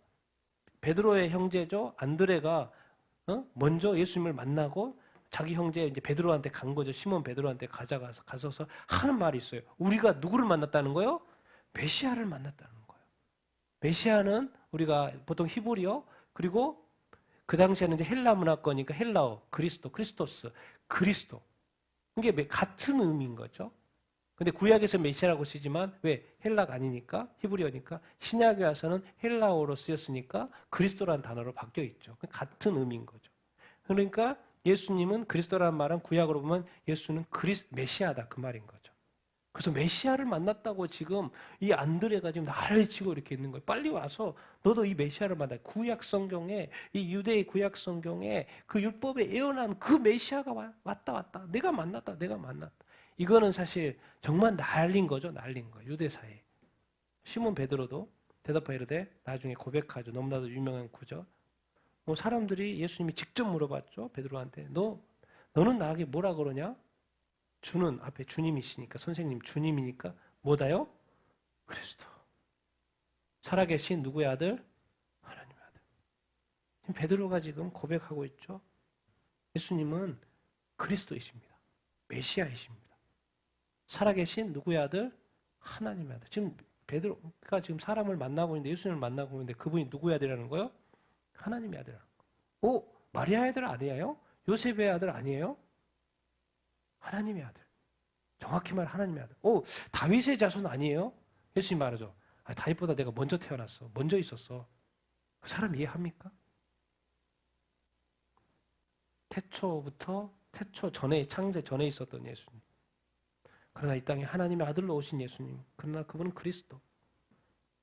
베드로의 형제죠. 안드레가 먼저 예수님을 만나고 자기 형제 이제 베드로한테 간 거죠. 시몬 베드로한테 가서서 하는 말이 있어요. 우리가 누구를 만났다는 거예요? 메시아를 만났다는 거예요. 메시아는 우리가 보통 히브리어, 그리고 그 당시에는 이제 헬라 문화권이니까 헬라어, 크리스토스, 그리스도. 이게 같은 의미인 거죠. 근데 구약에서 메시아라고 쓰지만 왜? 헬라가 아니니까, 히브리어니까. 신약에 와서는 헬라어로 쓰였으니까 그리스도라는 단어로 바뀌어 있죠. 같은 의미인 거죠. 그러니까 예수님은, 그리스도라는 말은 구약으로 보면 예수는 메시아다, 그 말인 거죠. 그래서 메시아를 만났다고 지금 이 안드레가 지금 난리치고 이렇게 있는 거예요. 빨리 와서 너도 이 메시아를 만나. 구약 성경에, 이 유대의 구약 성경에 그 율법에 예언한 그 메시아가 왔다. 내가 만났다. 이거는 사실 정말 난린 거죠. 난린 거예요. 유대사에. 시몬 베드로도 대답하여 이르되, 나중에 고백하죠. 너무나도 유명한 구절. 사람들이 예수님이 직접 물어봤죠. 베드로한테. 너는 나에게 뭐라 그러냐? 주는 앞에 주님이시니까, 선생님 주님이니까 뭐다요? 그리스도. 살아계신 누구의 아들? 하나님의 아들. 지금 베드로가 지금 고백하고 있죠. 예수님은 그리스도이십니다. 메시아이십니다. 살아계신 누구의 아들? 하나님의 아들. 지금 베드로가 지금 사람을 만나고 있는데, 예수님을 만나고 있는데, 그분이 누구의 아들이라는 거예요? 하나님의 아들이라는 거예요. 마리아의 아들 아니에요? 요셉의 아들 아니에요? 하나님의 아들. 정확히 말하면 하나님의 아들. 다윗의 자손 아니에요? 예수님 말하죠. 다윗보다 내가 먼저 태어났어. 먼저 있었어. 그 사람 이해합니까? 태초 전에, 창세 전에 있었던 예수님. 그러나 이 땅에 하나님의 아들로 오신 예수님. 그러나 그분은 그리스도.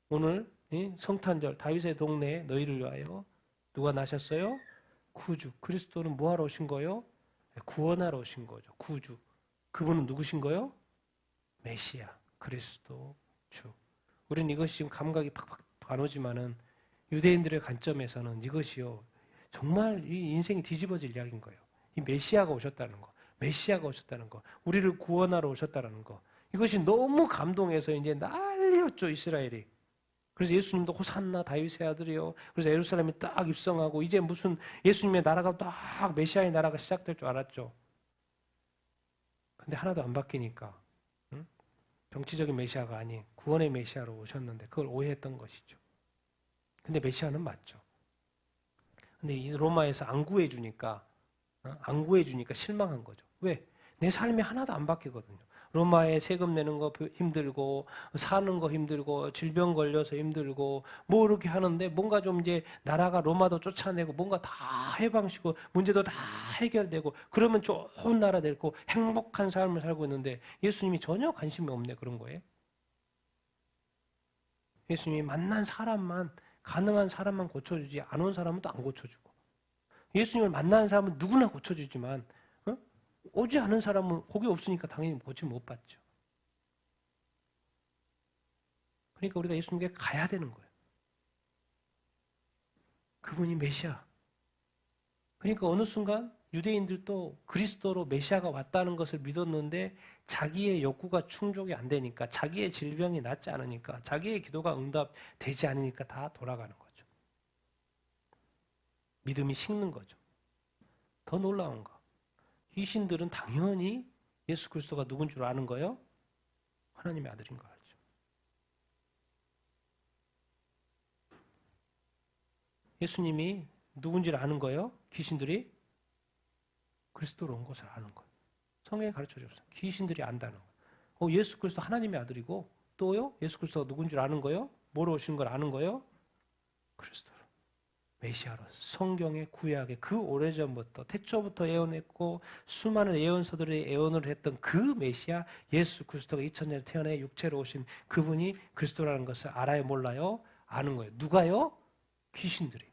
오늘 성탄절 다윗의 동네에 너희를 위하여 누가 나셨어요? 구주. 그리스도는 뭐하러 오신 거예요? 구원하러 오신 거죠. 구주. 그분은 누구신 거예요? 메시아, 그리스도, 주. 우리는 이것이 지금 감각이 팍팍 안 오지만은 유대인들의 관점에서는 이것이요, 정말 이 인생이 뒤집어질 이야기인 거예요. 이 메시아가 오셨다는 거. 메시아가 오셨다는 거. 우리를 구원하러 오셨다는 거. 이것이 너무 감동해서 이제 난리였죠, 이스라엘이. 그래서 예수님도 호산나 다윗의 아들이요. 그래서 예루살렘이 딱 입성하고 이제 무슨 예수님의 나라가 딱 메시아의 나라가 시작될 줄 알았죠. 근데 하나도 안 바뀌니까 정치적인 메시아가 아닌 구원의 메시아로 오셨는데 그걸 오해했던 것이죠. 근데 메시아는 맞죠. 근데 이 로마에서 안 구해주니까 실망한 거죠. 왜? 내 삶이 하나도 안 바뀌거든요. 로마에 세금 내는 거 힘들고 사는 거 힘들고 질병 걸려서 힘들고 뭐 이렇게 하는데 뭔가 좀 이제 나라가 로마도 쫓아내고 뭔가 다 해방시고 문제도 다 해결되고 그러면 좋은 나라 되고 행복한 삶을 살고 있는데 예수님이 전혀 관심이 없네 그런 거예요. 예수님이 만난 사람만 가능한 사람만 고쳐주지 안 온 사람은 또 안 고쳐주고 예수님을 만나는 사람은 누구나 고쳐주지만 오지 않은 사람은 거기 없으니까 당연히 고침 못 받죠. 그러니까 우리가 예수님께 가야 되는 거예요. 그분이 메시아. 그러니까 어느 순간 유대인들도 그리스도로 메시아가 왔다는 것을 믿었는데 자기의 욕구가 충족이 안 되니까 자기의 질병이 낫지 않으니까 자기의 기도가 응답되지 않으니까 다 돌아가는 거죠. 믿음이 식는 거죠. 더 놀라운 거. 귀신들은 당연히 예수 그리스도가 누군 줄 아는 거예요? 하나님의 아들인 거 알죠. 예수님이 누군지를 아는 거예요? 귀신들이? 그리스도로 온 것을 아는 거예요. 성경에 가르쳐줬어요. 귀신들이 안다는 거예요. 예수 그리스도 하나님의 아들이고 또요? 예수 그리스도가 누군 줄 아는 거예요? 뭐로 오신 걸 아는 거예요? 그리스도로. 메시아로 성경의 구약의 그 오래전부터 태초부터 예언했고 수많은 예언서들이 예언을 했던 그 메시아 예수 그리스도가 2000년 태어나 육체로 오신 그분이 그리스도라는 것을 알아요 몰라요? 아는 거예요. 누가요? 귀신들이.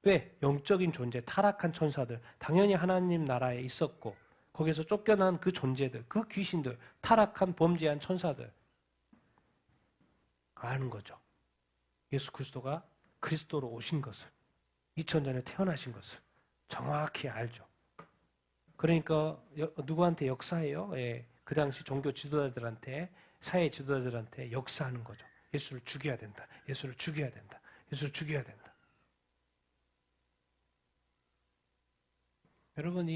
왜? 영적인 존재, 타락한 천사들 당연히 하나님 나라에 있었고 거기서 쫓겨난 그 존재들, 그 귀신들, 타락한 범죄한 천사들 아는 거죠. 예수 그리스도가 그리스도로 오신 것을 2000년에 태어나신 것을 정확히 알죠. 그러니까 누구한테 역사해요? 예, 그 당시 종교 지도자들한테 사회 지도자들한테 역사하는 거죠. 예수를 죽여야 된다. 예수를 죽여야 된다. 예수를 죽여야 된다. 여러분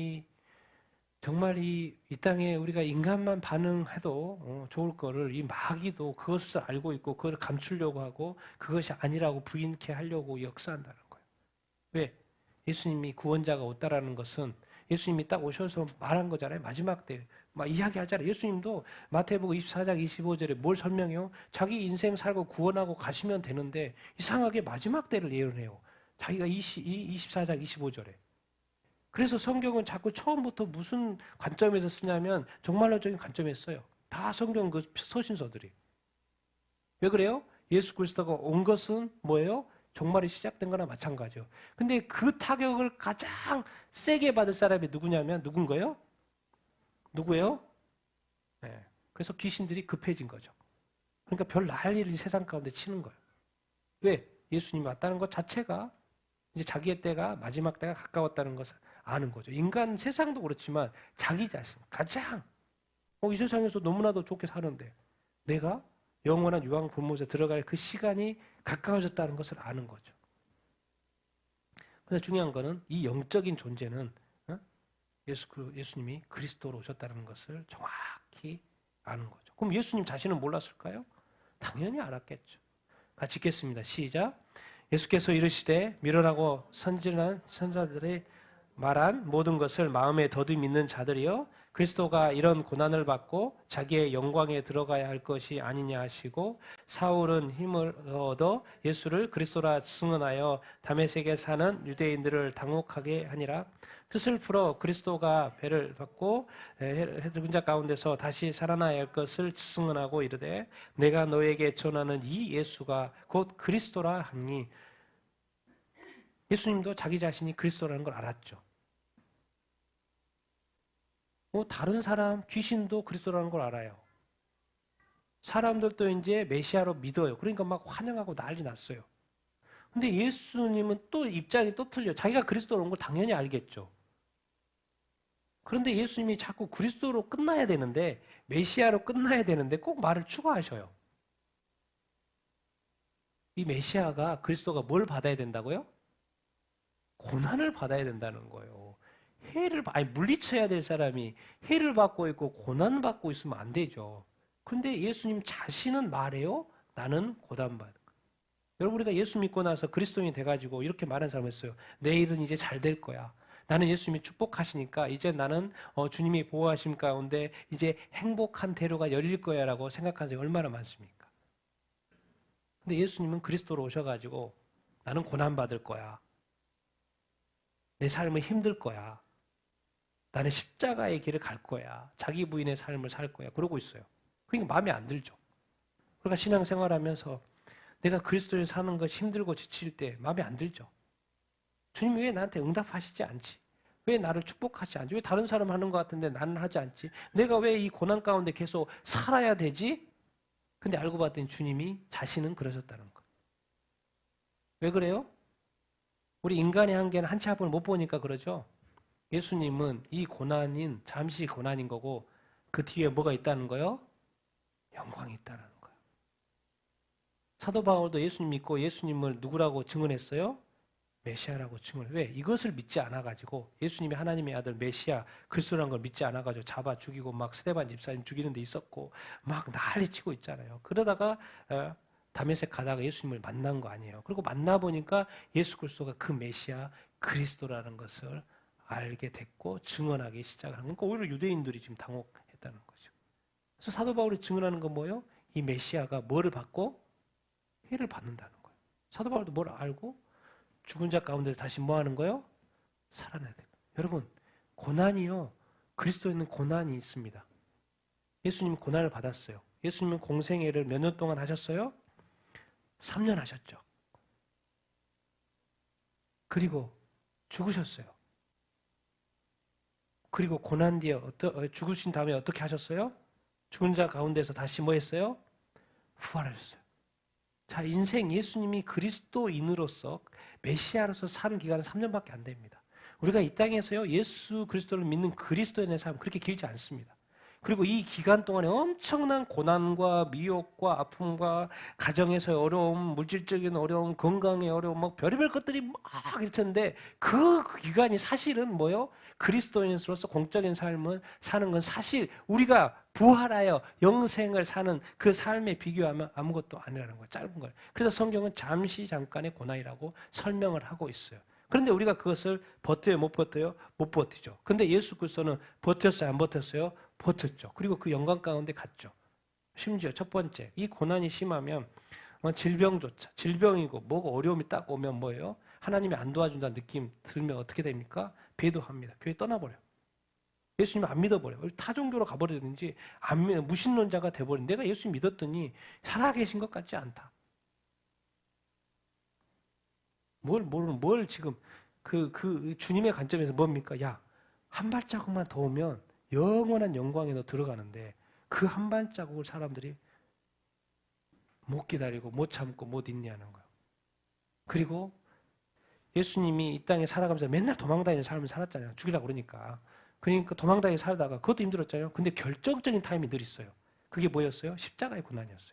정말 이 땅에 우리가 인간만 반응해도 좋을 거를 이 마귀도 그것을 알고 있고 그걸 감추려고 하고 그것이 아니라고 부인케 하려고 역사한다는 거예요. 왜? 예수님이 구원자가 왔다라는 것은 예수님이 딱 오셔서 말한 거잖아요. 마지막 때 막 이야기하잖아요. 예수님도 마태복음 24장 25절에 뭘 설명해요? 자기 인생 살고 구원하고 가시면 되는데 이상하게 마지막 때를 예언해요. 자기가 24장 25절에. 그래서 성경은 자꾸 처음부터 무슨 관점에서 쓰냐면 정말로적인 관점에서 써요. 다 성경 그 서신서들이. 왜 그래요? 예수 그리스도가 온 것은 뭐예요? 종말이 시작된 거나 마찬가지요. 근데 그 타격을 가장 세게 받을 사람이 누구냐면 누군 거예요? 누구예요? 네. 그래서 귀신들이 급해진 거죠. 그러니까 별 난리를 이 세상 가운데 치는 거예요. 왜? 예수님이 왔다는 것 자체가 이제 자기의 때가 마지막 때가 가까웠다는 것을 아는 거죠. 인간 세상도 그렇지만 자기 자신 가장 이 세상에서 너무나도 좋게 사는데 내가 영원한 유황 불못에 들어갈 그 시간이 가까워졌다는 것을 아는 거죠. 근데 중요한 거는 이 영적인 존재는 예수님이 그리스도로 오셨다는 것을 정확히 아는 거죠. 그럼 예수님 자신은 몰랐을까요? 당연히 알았겠죠. 같이 읽겠습니다. 시작. 예수께서 이르시되 미련하고 선진한 선자들의 말한 모든 것을 마음에 더듬 믿는 자들이여 그리스도가 이런 고난을 받고 자기의 영광에 들어가야 할 것이 아니냐 하시고 사울은 힘을 얻어 예수를 그리스도라 승언하여 다메섹에 사는 유대인들을 당혹하게 하니라. 뜻을 풀어 그리스도가 배를 받고 해군자 가운데서 다시 살아나야 할 것을 승언하고 이르되 내가 너에게 전하는 이 예수가 곧 그리스도라 하니. 예수님도 자기 자신이 그리스도라는 걸 알았죠. 다른 사람, 귀신도 그리스도라는 걸 알아요. 사람들도 이제 메시아로 믿어요. 그러니까 막 환영하고 난리 났어요. 근데 예수님은 또 입장이 또 틀려. 자기가 그리스도로 온 걸 당연히 알겠죠. 그런데 예수님이 자꾸 그리스도로 끝나야 되는데, 메시아로 끝나야 되는데 꼭 말을 추가하셔요. 이 메시아가, 그리스도가 뭘 받아야 된다고요? 고난을 받아야 된다는 거예요. 물리쳐야 될 사람이 해를 받고 있고 고난 받고 있으면 안 되죠. 그런데 예수님 자신은 말해요. 나는 고난받을 거야. 여러분, 우리가 예수 믿고 나서 그리스도인이 돼가지고 이렇게 말하는 사람 있어요. 내 일은 이제 잘 될 거야. 나는 예수님이 축복하시니까 이제 나는 주님이 보호하심 가운데 이제 행복한 대로가 열릴 거야 라고 생각하는 사람이 얼마나 많습니까? 근데 예수님은 그리스도로 오셔가지고 나는 고난받을 거야. 내 삶은 힘들 거야. 나는 십자가의 길을 갈 거야. 자기 부인의 삶을 살 거야. 그러고 있어요. 그러니까 마음에 안 들죠. 그러니까 신앙생활하면서 내가 그리스도를 사는 것이 힘들고 지칠 때 마음에 안 들죠. 주님이 왜 나한테 응답하시지 않지? 왜 나를 축복하지 않지? 왜 다른 사람 하는 것 같은데 나는 하지 않지? 내가 왜 이 고난 가운데 계속 살아야 되지? 근데 알고 봤더니 주님이 자신은 그러셨다는 거예요. 왜 그래요? 우리 인간의 한계는 한치 앞을 못 보니까 그러죠. 예수님은 이 고난인 잠시 고난인 거고 그 뒤에 뭐가 있다는 거요? 영광이 있다는 거예요. 사도 바울도 예수님 믿고 예수님을 누구라고 증언했어요? 메시아라고 증언해요. 왜? 이것을 믿지 않아가지고 예수님이 하나님의 아들 메시아 그리스도라는 걸 믿지 않아가지고 잡아 죽이고 막 스데반 집사님 죽이는 데 있었고 막 난리치고 있잖아요. 그러다가 다메섹 가다가 예수님을 만난 거 아니에요. 그리고 만나보니까 예수 그리스도가 그 메시아 그리스도라는 것을 알게 됐고 증언하기 시작하는 거니까 오히려 유대인들이 지금 당혹했다는 거죠. 그래서 사도 바울이 증언하는 건 뭐예요? 이 메시아가 뭐를 받고? 해를 받는다는 거예요. 사도 바울도 뭘 알고? 죽은 자 가운데서 다시 뭐 하는 거예요? 살아나야 돼요. 여러분, 고난이요. 그리스도에는 고난이 있습니다. 예수님은 고난을 받았어요. 예수님은 공생애를 몇 년 동안 하셨어요? 3년 하셨죠. 그리고 죽으셨어요. 그리고 고난 뒤에 죽으신 다음에 어떻게 하셨어요? 죽은 자 가운데서 다시 뭐 했어요? 부활하셨어요. 자, 인생 예수님이 그리스도인으로서 메시아로서 사는 기간은 3년밖에 안 됩니다. 우리가 이 땅에서요 예수 그리스도를 믿는 그리스도인의 삶 그렇게 길지 않습니다. 그리고 이 기간 동안에 엄청난 고난과 미혹과 아픔과 가정에서의 어려움, 물질적인 어려움, 건강의 어려움, 막 별의별 것들이 막 있을 텐데 그 기간이 사실은 뭐요? 그리스도인으로서 공적인 삶을 사는 건 사실 우리가 부활하여 영생을 사는 그 삶에 비교하면 아무것도 아니라는 거예요. 짧은 거예요. 그래서 성경은 잠시 잠깐의 고난이라고 설명을 하고 있어요. 그런데 우리가 그것을 버텨요? 못 버텨요? 못 버티죠. 근데 예수 그리스도는 버텼어요? 안 버텼어요? 버텼죠. 그리고 그 영광 가운데 갔죠. 심지어 첫 번째, 이 고난이 심하면 질병조차, 질병이고 뭐가 어려움이 딱 오면 뭐예요? 하나님이 안 도와준다는 느낌 들면 어떻게 됩니까? 배도합니다. 교회 떠나버려요. 예수님 안 믿어버려요. 타종교로 가버리든지 무신론자가 돼버린 내가 예수님 믿었더니 살아계신 것 같지 않다. 뭘 지금 그 주님의 관점에서 뭡니까? 야, 한 발자국만 더 오면 영원한 영광에 너 들어가는데 그 한 발자국을 사람들이 못 기다리고 못 참고 못 인내하는 거예요. 그리고 예수님이 이 땅에 살아가면서 맨날 도망다니는 삶을 살았잖아요. 죽이려고 그러니까. 그러니까 도망다니게 살다가 그것도 힘들었잖아요. 근데 결정적인 타임이 늘 있어요. 그게 뭐였어요? 십자가의 고난이었어요.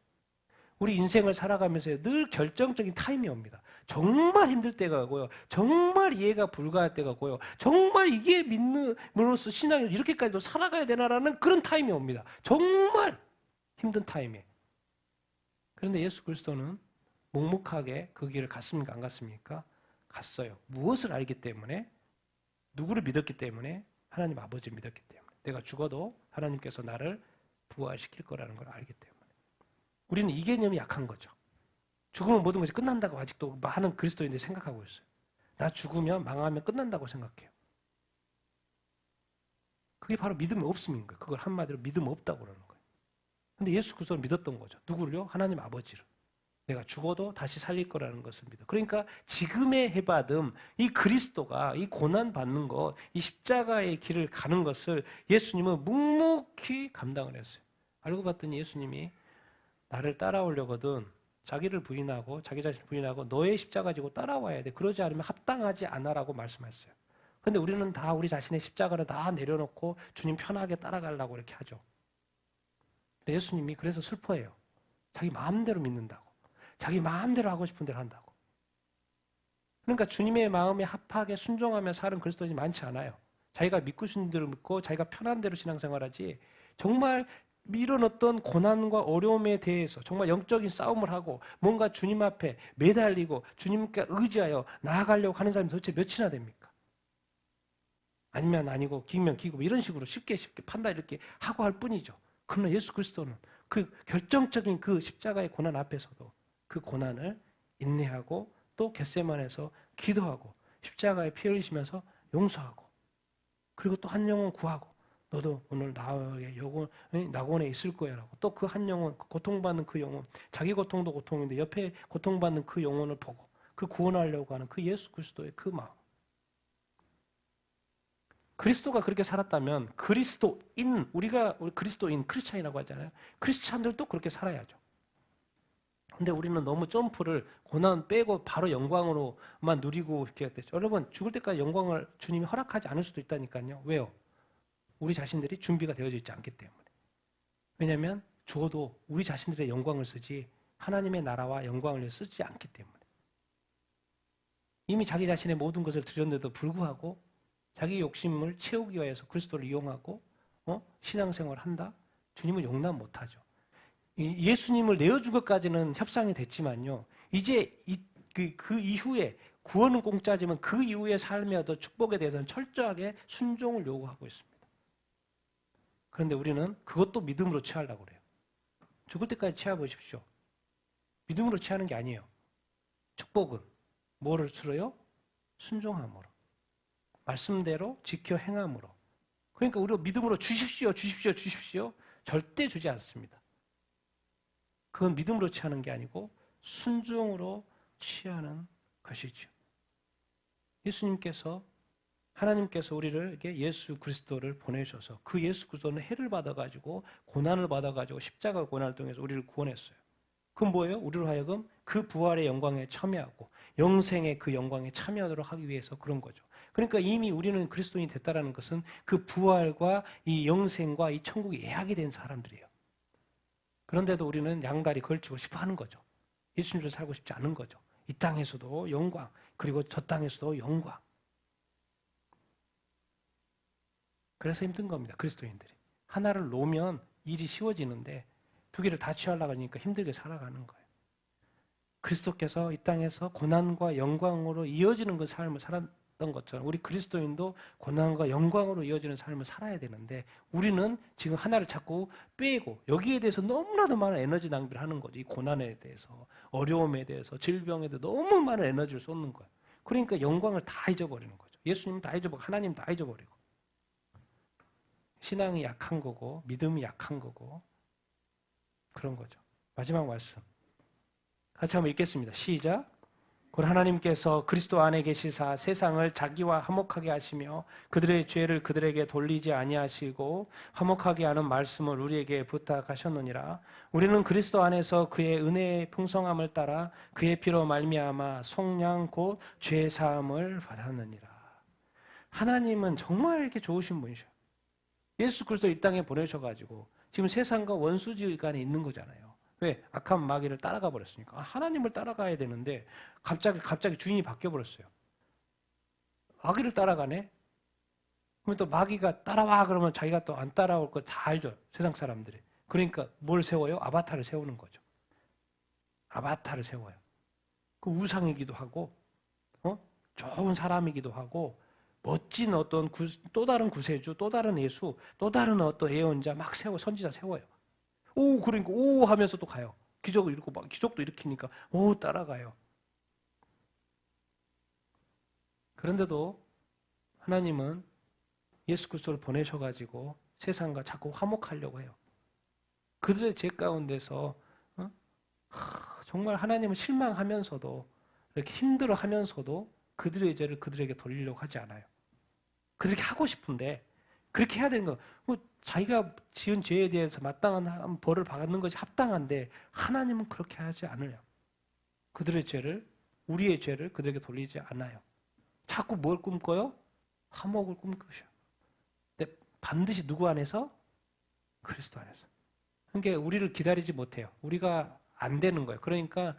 우리 인생을 살아가면서 늘 결정적인 타임이 옵니다. 정말 힘들 때가 오고요. 정말 이해가 불가할 때가 오고요. 정말 이게 믿음으로써 신앙이 이렇게까지도 살아가야 되나라는 그런 타임이 옵니다. 정말 힘든 타임에. 그런데 예수 그리스도는 묵묵하게 그 길을 갔습니까? 안 갔습니까? 갔어요. 무엇을 알기 때문에? 누구를 믿었기 때문에? 하나님 아버지를 믿었기 때문에. 내가 죽어도 하나님께서 나를 부활시킬 거라는 걸 알기 때문에. 우리는 이 개념이 약한 거죠. 죽으면 모든 것이 끝난다고 아직도 많은 그리스도인들이 생각하고 있어요. 나 죽으면 망하면 끝난다고 생각해요. 그게 바로 믿음이 없음인 거예요. 그걸 한마디로 믿음 없다고 그러는 거예요. 근데 예수 그리스도를 믿었던 거죠. 누구를요? 하나님 아버지를. 내가 죽어도 다시 살릴 거라는 것을 믿어. 그러니까 지금의 해받음, 이 그리스도가 이 고난 받는 것, 이 십자가의 길을 가는 것을 예수님은 묵묵히 감당을 했어요. 알고 봤더니 예수님이 나를 따라오려거든 자기를 부인하고 자기 자신을 부인하고 너의 십자가 지고 따라와야 돼. 그러지 않으면 합당하지 않아라고 말씀했어요. 그런데 우리는 다 우리 자신의 십자가를 다 내려놓고 주님 편하게 따라가려고 이렇게 하죠. 예수님이 그래서 슬퍼해요. 자기 마음대로 믿는다고. 자기 마음대로 하고 싶은 대로 한다고. 그러니까 주님의 마음에 합하게 순종하며 사는 그리스도인이 많지 않아요. 자기가 믿고 싶은 대로 믿고 자기가 편한 대로 신앙생활하지, 정말 이런 어떤 고난과 어려움에 대해서 정말 영적인 싸움을 하고 뭔가 주님 앞에 매달리고 주님께 의지하여 나아가려고 하는 사람이 도대체 몇이나 됩니까? 아니면 아니고 기면 기고 이런 식으로 쉽게 판단 이렇게 하고 할 뿐이죠. 그러나 예수 그리스도는 그 결정적인 그 십자가의 고난 앞에서도 그 고난을 인내하고 또 겟세마네에서 기도하고 십자가에 피 흘리시면서 용서하고 그리고 또 한 영혼 구하고 너도 오늘 나의 낙원에 있을 거야라고 또 그 한 영혼, 고통받는 그 영혼, 자기 고통도 고통인데 옆에 고통받는 그 영혼을 보고 그 구원하려고 하는 그 예수 그리스도의 그 마음. 그리스도가 그렇게 살았다면 그리스도인, 우리 그리스도인, 크리스찬이라고 하잖아요. 크리스찬들도 그렇게 살아야죠. 근데 우리는 너무 점프를 고난 빼고 바로 영광으로만 누리고 이렇게 됐죠. 여러분, 죽을 때까지 영광을 주님이 허락하지 않을 수도 있다니까요. 왜요? 우리 자신들이 준비가 되어져 있지 않기 때문에. 왜냐하면 죽어도 우리 자신들의 영광을 쓰지 하나님의 나라와 영광을 쓰지 않기 때문에. 이미 자기 자신의 모든 것을 드렸는데도 불구하고 자기 욕심을 채우기 위해서 그리스도를 이용하고 신앙생활을 한다? 주님은 용납 못하죠. 예수님을 내어준 것까지는 협상이 됐지만요. 이제 그 이후에 구원은 공짜지만 그 이후의 삶의 어떤 축복에 대해서는 철저하게 순종을 요구하고 있습니다. 그런데 우리는 그것도 믿음으로 취하려고 그래요. 죽을 때까지 취해보십시오. 믿음으로 취하는 게 아니에요. 축복은 뭐를 들어요? 순종함으로. 말씀대로 지켜 행함으로. 그러니까 우리가 믿음으로 주십시오, 주십시오, 주십시오. 절대 주지 않습니다. 그건 믿음으로 취하는 게 아니고 순종으로 취하는 것이죠. 예수님께서, 하나님께서 우리에게 예수 그리스도를 보내셔서 그 예수 그리스도는 해를 받아가지고 고난을 받아가지고 십자가 고난을 통해서 우리를 구원했어요. 그건 뭐예요? 우리로 하여금 그 부활의 영광에 참여하고 영생의 그 영광에 참여하도록 하기 위해서 그런 거죠. 그러니까 이미 우리는 그리스도인이 됐다는 것은 그 부활과 이 영생과 이 천국이 예약이 된 사람들이에요. 그런데도 우리는 양다리 걸치고 싶어 하는 거죠. 예수님처럼 살고 싶지 않은 거죠. 이 땅에서도 영광, 그리고 저 땅에서도 영광. 그래서 힘든 겁니다. 그리스도인들이. 하나를 놓으면 일이 쉬워지는데 두 개를 다 취하려고 하니까 힘들게 살아가는 거예요. 그리스도께서 이 땅에서 고난과 영광으로 이어지는 그 삶을 살았던 것처럼 우리 그리스도인도 고난과 영광으로 이어지는 삶을 살아야 되는데 우리는 지금 하나를 자꾸 빼고 여기에 대해서 너무나도 많은 에너지 낭비를 하는 거죠. 이 고난에 대해서, 어려움에 대해서, 질병에 대해서 너무 많은 에너지를 쏟는 거예요. 그러니까 영광을 다 잊어버리는 거죠. 예수님 다 잊어버리고 하나님 다 잊어버리고. 신앙이 약한 거고 믿음이 약한 거고 그런 거죠. 마지막 말씀 같이 한번 읽겠습니다. 시작. 곧 하나님께서 그리스도 안에 계시사 세상을 자기와 화목하게 하시며 그들의 죄를 그들에게 돌리지 아니하시고 화목하게 하는 말씀을 우리에게 부탁하셨느니라. 우리는 그리스도 안에서 그의 은혜의 풍성함을 따라 그의 피로 말미암아 속량 곧 죄 사함을 받았느니라. 하나님은 정말 이렇게 좋으신 분이셔요. 예수 그리스도 이 땅에 보내셔가지고 지금 세상과 원수지간에 있는 거잖아요. 왜? 악한 마귀를 따라가 버렸으니까. 하나님을 따라가야 되는데 갑자기 주인이 바뀌어 버렸어요. 마귀를 따라가네? 그러면 또 마귀가 따라와 그러면 자기가 또 안 따라올 거 다 알죠. 세상 사람들이. 그러니까 뭘 세워요? 아바타를 세우는 거죠. 아바타를 세워요. 그 우상이기도 하고 좋은 사람이기도 하고 멋진 어떤 또 다른 구세주, 또 다른 예수, 또 다른 어떤 예언자 막 선지자 세워요. 오, 그러니까 오 하면서 또 가요. 기적을 일으키고 막 기적도 일으키니까 오 따라가요. 그런데도 하나님은 예수 그리스도를 보내셔가지고 세상과 자꾸 화목하려고 해요. 그들의 죄 가운데서 정말 하나님은 실망하면서도 이렇게 힘들어하면서도 그들의 죄를 그들에게 돌리려고 하지 않아요. 그렇게 하고 싶은데 그렇게 해야 되는 거. 자기가 지은 죄에 대해서 마땅한 벌을 받는 것이 합당한데 하나님은 그렇게 하지 않아요. 그들의 죄를, 우리의 죄를 그들에게 돌리지 않아요. 자꾸 뭘 꿈꿔요? 화목을 꿈꾸셔. 근데 반드시 누구 안에서? 그리스도 안에서. 그러니까 우리를 기다리지 못해요. 우리가 안 되는 거예요. 그러니까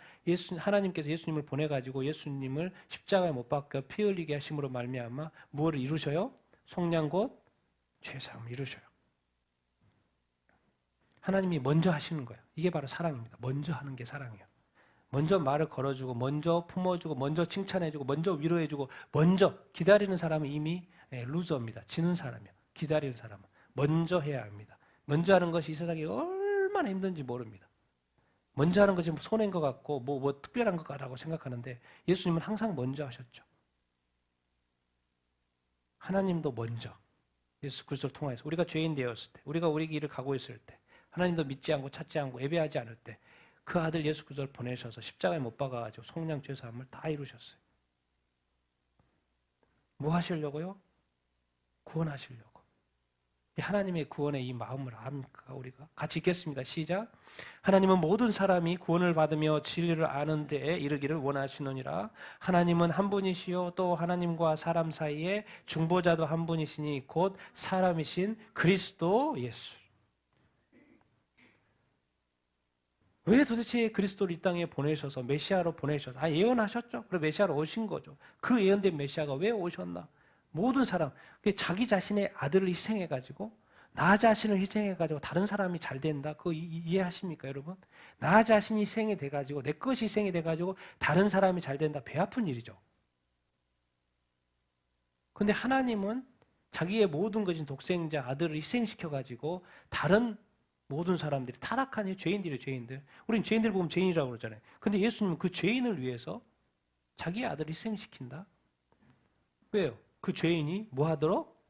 하나님께서 예수님을 보내가지고 예수님을 십자가에 못 박혀 피 흘리게 하심으로 말미암아 무엇을 이루셔요? 속량 곧 죄사함을 이루셔요. 하나님이 먼저 하시는 거예요. 이게 바로 사랑입니다. 먼저 하는 게 사랑이에요. 먼저 말을 걸어주고, 먼저 품어주고, 먼저 칭찬해주고, 먼저 위로해주고, 먼저 기다리는 사람은 이미 루저입니다. 지는 사람이에요. 기다리는 사람은 먼저 해야 합니다. 먼저 하는 것이 이 세상에 얼마나 힘든지 모릅니다. 먼저 하는 것이 손해인 것 같고 뭐 특별한 것 같다고 생각하는데 예수님은 항상 먼저 하셨죠. 하나님도 먼저 예수 그리스도를 통해서 우리가 죄인 되었을 때, 우리가 우리 길을 가고 있을 때, 하나님도 믿지 않고 찾지 않고 예배하지 않을 때 그 아들 예수 그리스도를 보내셔서 십자가에 못 박아가지고 속량 죄사함을 다 이루셨어요. 뭐 하시려고요? 구원하시려고. 하나님의 구원의 이 마음을 압니까? 우리가 같이 읽겠습니다. 시작. 하나님은 모든 사람이 구원을 받으며 진리를 아는 데에 이르기를 원하시느니라. 하나님은 한 분이시요 또 하나님과 사람 사이에 중보자도 한 분이시니 곧 사람이신 그리스도 예수. 왜 도대체 그리스도를 이 땅에 보내셔서 메시아로 보내셔서 예언하셨죠. 그리고 메시아로 오신 거죠. 그 예언된 메시아가 왜 오셨나? 모든 사람, 자기 자신의 아들을 희생해가지고 나 자신을 희생해가지고 다른 사람이 잘 된다. 그거 이해하십니까, 여러분? 나 자신이 희생이 돼가지고 내 것이 희생이 돼가지고 다른 사람이 잘 된다. 배 아픈 일이죠. 그런데 하나님은 자기의 모든 것인 독생자 아들을 희생시켜가지고 다른 모든 사람들이 타락한 죄인들이에요, 죄인들. 우리는 죄인들 보면 죄인이라고 그러잖아요. 근데 예수님은 그 죄인을 위해서 자기의 아들을 희생시킨다? 왜요? 그 죄인이 뭐 하도록?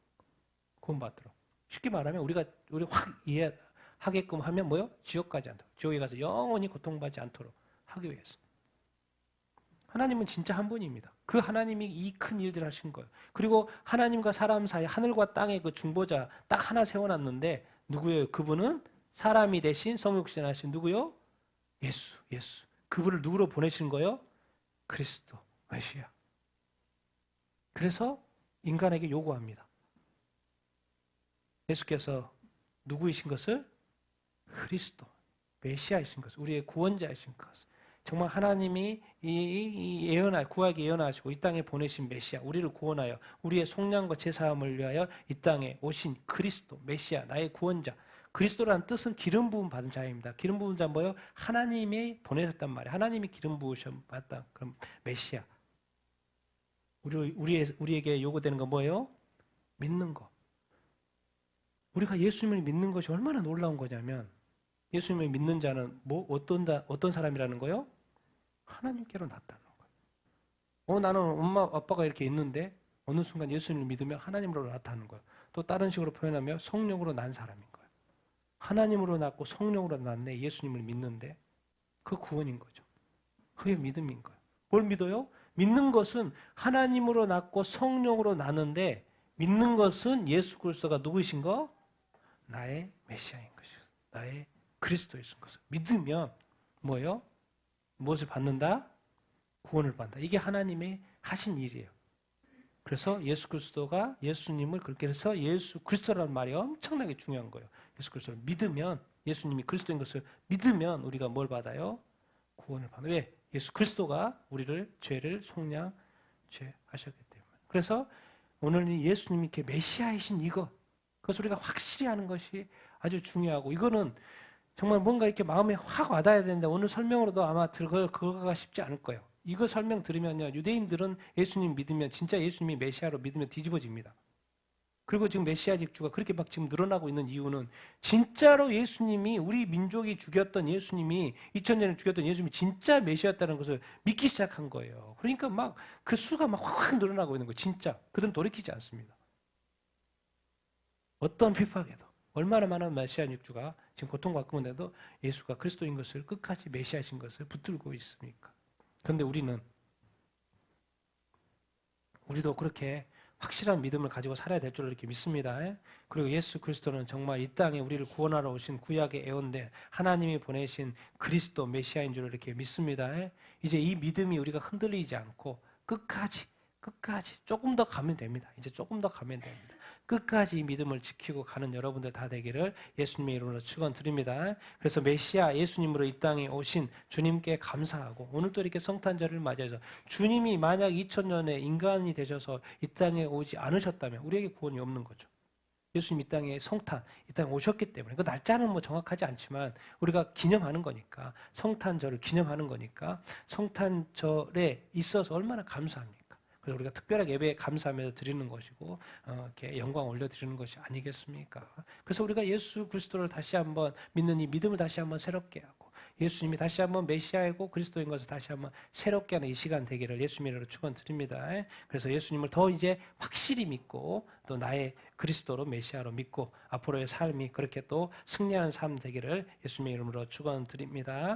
구원받도록. 쉽게 말하면 우리 확 이해하게끔 하면 뭐요? 지옥 가지 않도록. 지옥에 가서 영원히 고통받지 않도록 하기 위해서. 하나님은 진짜 한 분입니다. 그 하나님이 이 큰 일들을 하신 거예요. 그리고 하나님과 사람 사이 하늘과 땅의 그 중보자 딱 하나 세워놨는데 누구예요? 그분은 사람이 대신 성육신 하신 누구요? 예수. 그분을 누구로 보내신 거예요? 그리스도, 메시아. 그래서 인간에게 요구합니다. 예수께서 누구이신 것을? 그리스도, 메시아이신 것을, 우리의 구원자이신 것을. 정말 하나님이 구하게 예언하시고 이 땅에 보내신 메시아, 우리를 구원하여 우리의 속량과 제사함을 위하여 이 땅에 오신 그리스도, 메시아, 나의 구원자. 그리스도라는 뜻은 기름 부음 받은 자입니다. 기름 부은 자 뭐예요? 하나님이 보내셨단 말이에요. 하나님이 기름 부으셔 받다. 그럼 메시아. 우리에게 요구되는 건 뭐예요? 믿는 거. 우리가 예수님을 믿는 것이 얼마나 놀라운 거냐면 예수님을 믿는 자는 어떤 사람이라는 거예요? 하나님께로 나타나는 거예요. 나는 엄마 아빠가 이렇게 있는데 어느 순간 예수님을 믿으면 하나님으로 나타나는 거예요. 또 다른 식으로 표현하면 성령으로 난 사람인 거예요. 하나님으로 낳고 성령으로 낳네 예수님을 믿는데 그 구원인 거죠. 그게 믿음인 거예요. 뭘 믿어요? 믿는 것은 하나님으로 낳고 성령으로 낳는데 믿는 것은 예수 그리스도가 누구이신 거? 나의 메시아인 것이요. 나의 그리스도이신 것을 믿으면 뭐예요? 무엇을 받는다? 구원을 받는다. 이게 하나님의 하신 일이에요. 그래서 예수 그리스도가 예수님을 그렇게 해서 예수 그리스도라는 말이 엄청나게 중요한 거예요. 예수 그리스도를 믿으면 예수님이 그리스도인 것을 믿으면 우리가 뭘 받아요? 구원을 받아요. 왜? 예수 그리스도가 우리를 죄를 속량죄 하셨기 때문에. 그래서 오늘은 예수님이 이렇게 메시아이신 그것을 우리가 확실히 하는 것이 아주 중요하고 이거는 정말 뭔가 이렇게 마음에 확 와닿아야 되는데 오늘 설명으로도 아마 그거가 쉽지 않을 거예요. 이거 설명 들으면요. 유대인들은 예수님 믿으면 진짜 예수님이 메시아로 믿으면 뒤집어집니다. 그리고 지금 메시아 직주가 그렇게 막 지금 늘어나고 있는 이유는 진짜로 예수님이 우리 민족이 죽였던 예수님이 2000년에 죽였던 예수님이 진짜 메시아였다는 것을 믿기 시작한 거예요. 그러니까 막 그 수가 막 확 늘어나고 있는 거예요. 진짜. 그들은 돌이키지 않습니다. 어떤 핍박에도 얼마나 많은 메시아 직주가 지금 고통받고 있는데도 예수가 그리스도인 것을 끝까지 메시아신 것을 붙들고 있습니까? 그런데 우리도 그렇게 확실한 믿음을 가지고 살아야 될 줄 이렇게 믿습니다. 그리고 예수 그리스도는 정말 이 땅에 우리를 구원하러 오신 구약의 애원대 하나님이 보내신 그리스도 메시아인 줄 이렇게 믿습니다. 이제 이 믿음이 우리가 흔들리지 않고 끝까지 끝까지 조금 더 가면 됩니다. 이제 조금 더 가면 됩니다. 끝까지 이 믿음을 지키고 가는 여러분들 다 되기를 예수님의 이름으로 축원드립니다. 그래서 메시아 예수님으로 이 땅에 오신 주님께 감사하고 오늘 또 이렇게 성탄절을 맞이해서 주님이 만약 2000년에 인간이 되셔서 이 땅에 오지 않으셨다면 우리에게 구원이 없는 거죠. 예수님 이 땅에 성탄, 이 땅에 오셨기 때문에 그 날짜는 뭐 정확하지 않지만 우리가 기념하는 거니까 성탄절을 기념하는 거니까 성탄절에 있어서 얼마나 감사합니까? 그래서 우리가 특별하게 예배에 감사하면서 드리는 것이고 이렇게 영광 올려드리는 것이 아니겠습니까? 그래서 우리가 예수 그리스도를 다시 한번 믿는 이 믿음을 다시 한번 새롭게 하고 예수님이 다시 한번 메시아이고 그리스도인 것을 다시 한번 새롭게 하는 이 시간 되기를 예수님의 이름으로 축원드립니다. 그래서 예수님을 더 이제 확실히 믿고 또 나의 그리스도로 메시아로 믿고 앞으로의 삶이 그렇게 또 승리하는 삶 되기를 예수님의 이름으로 축원드립니다.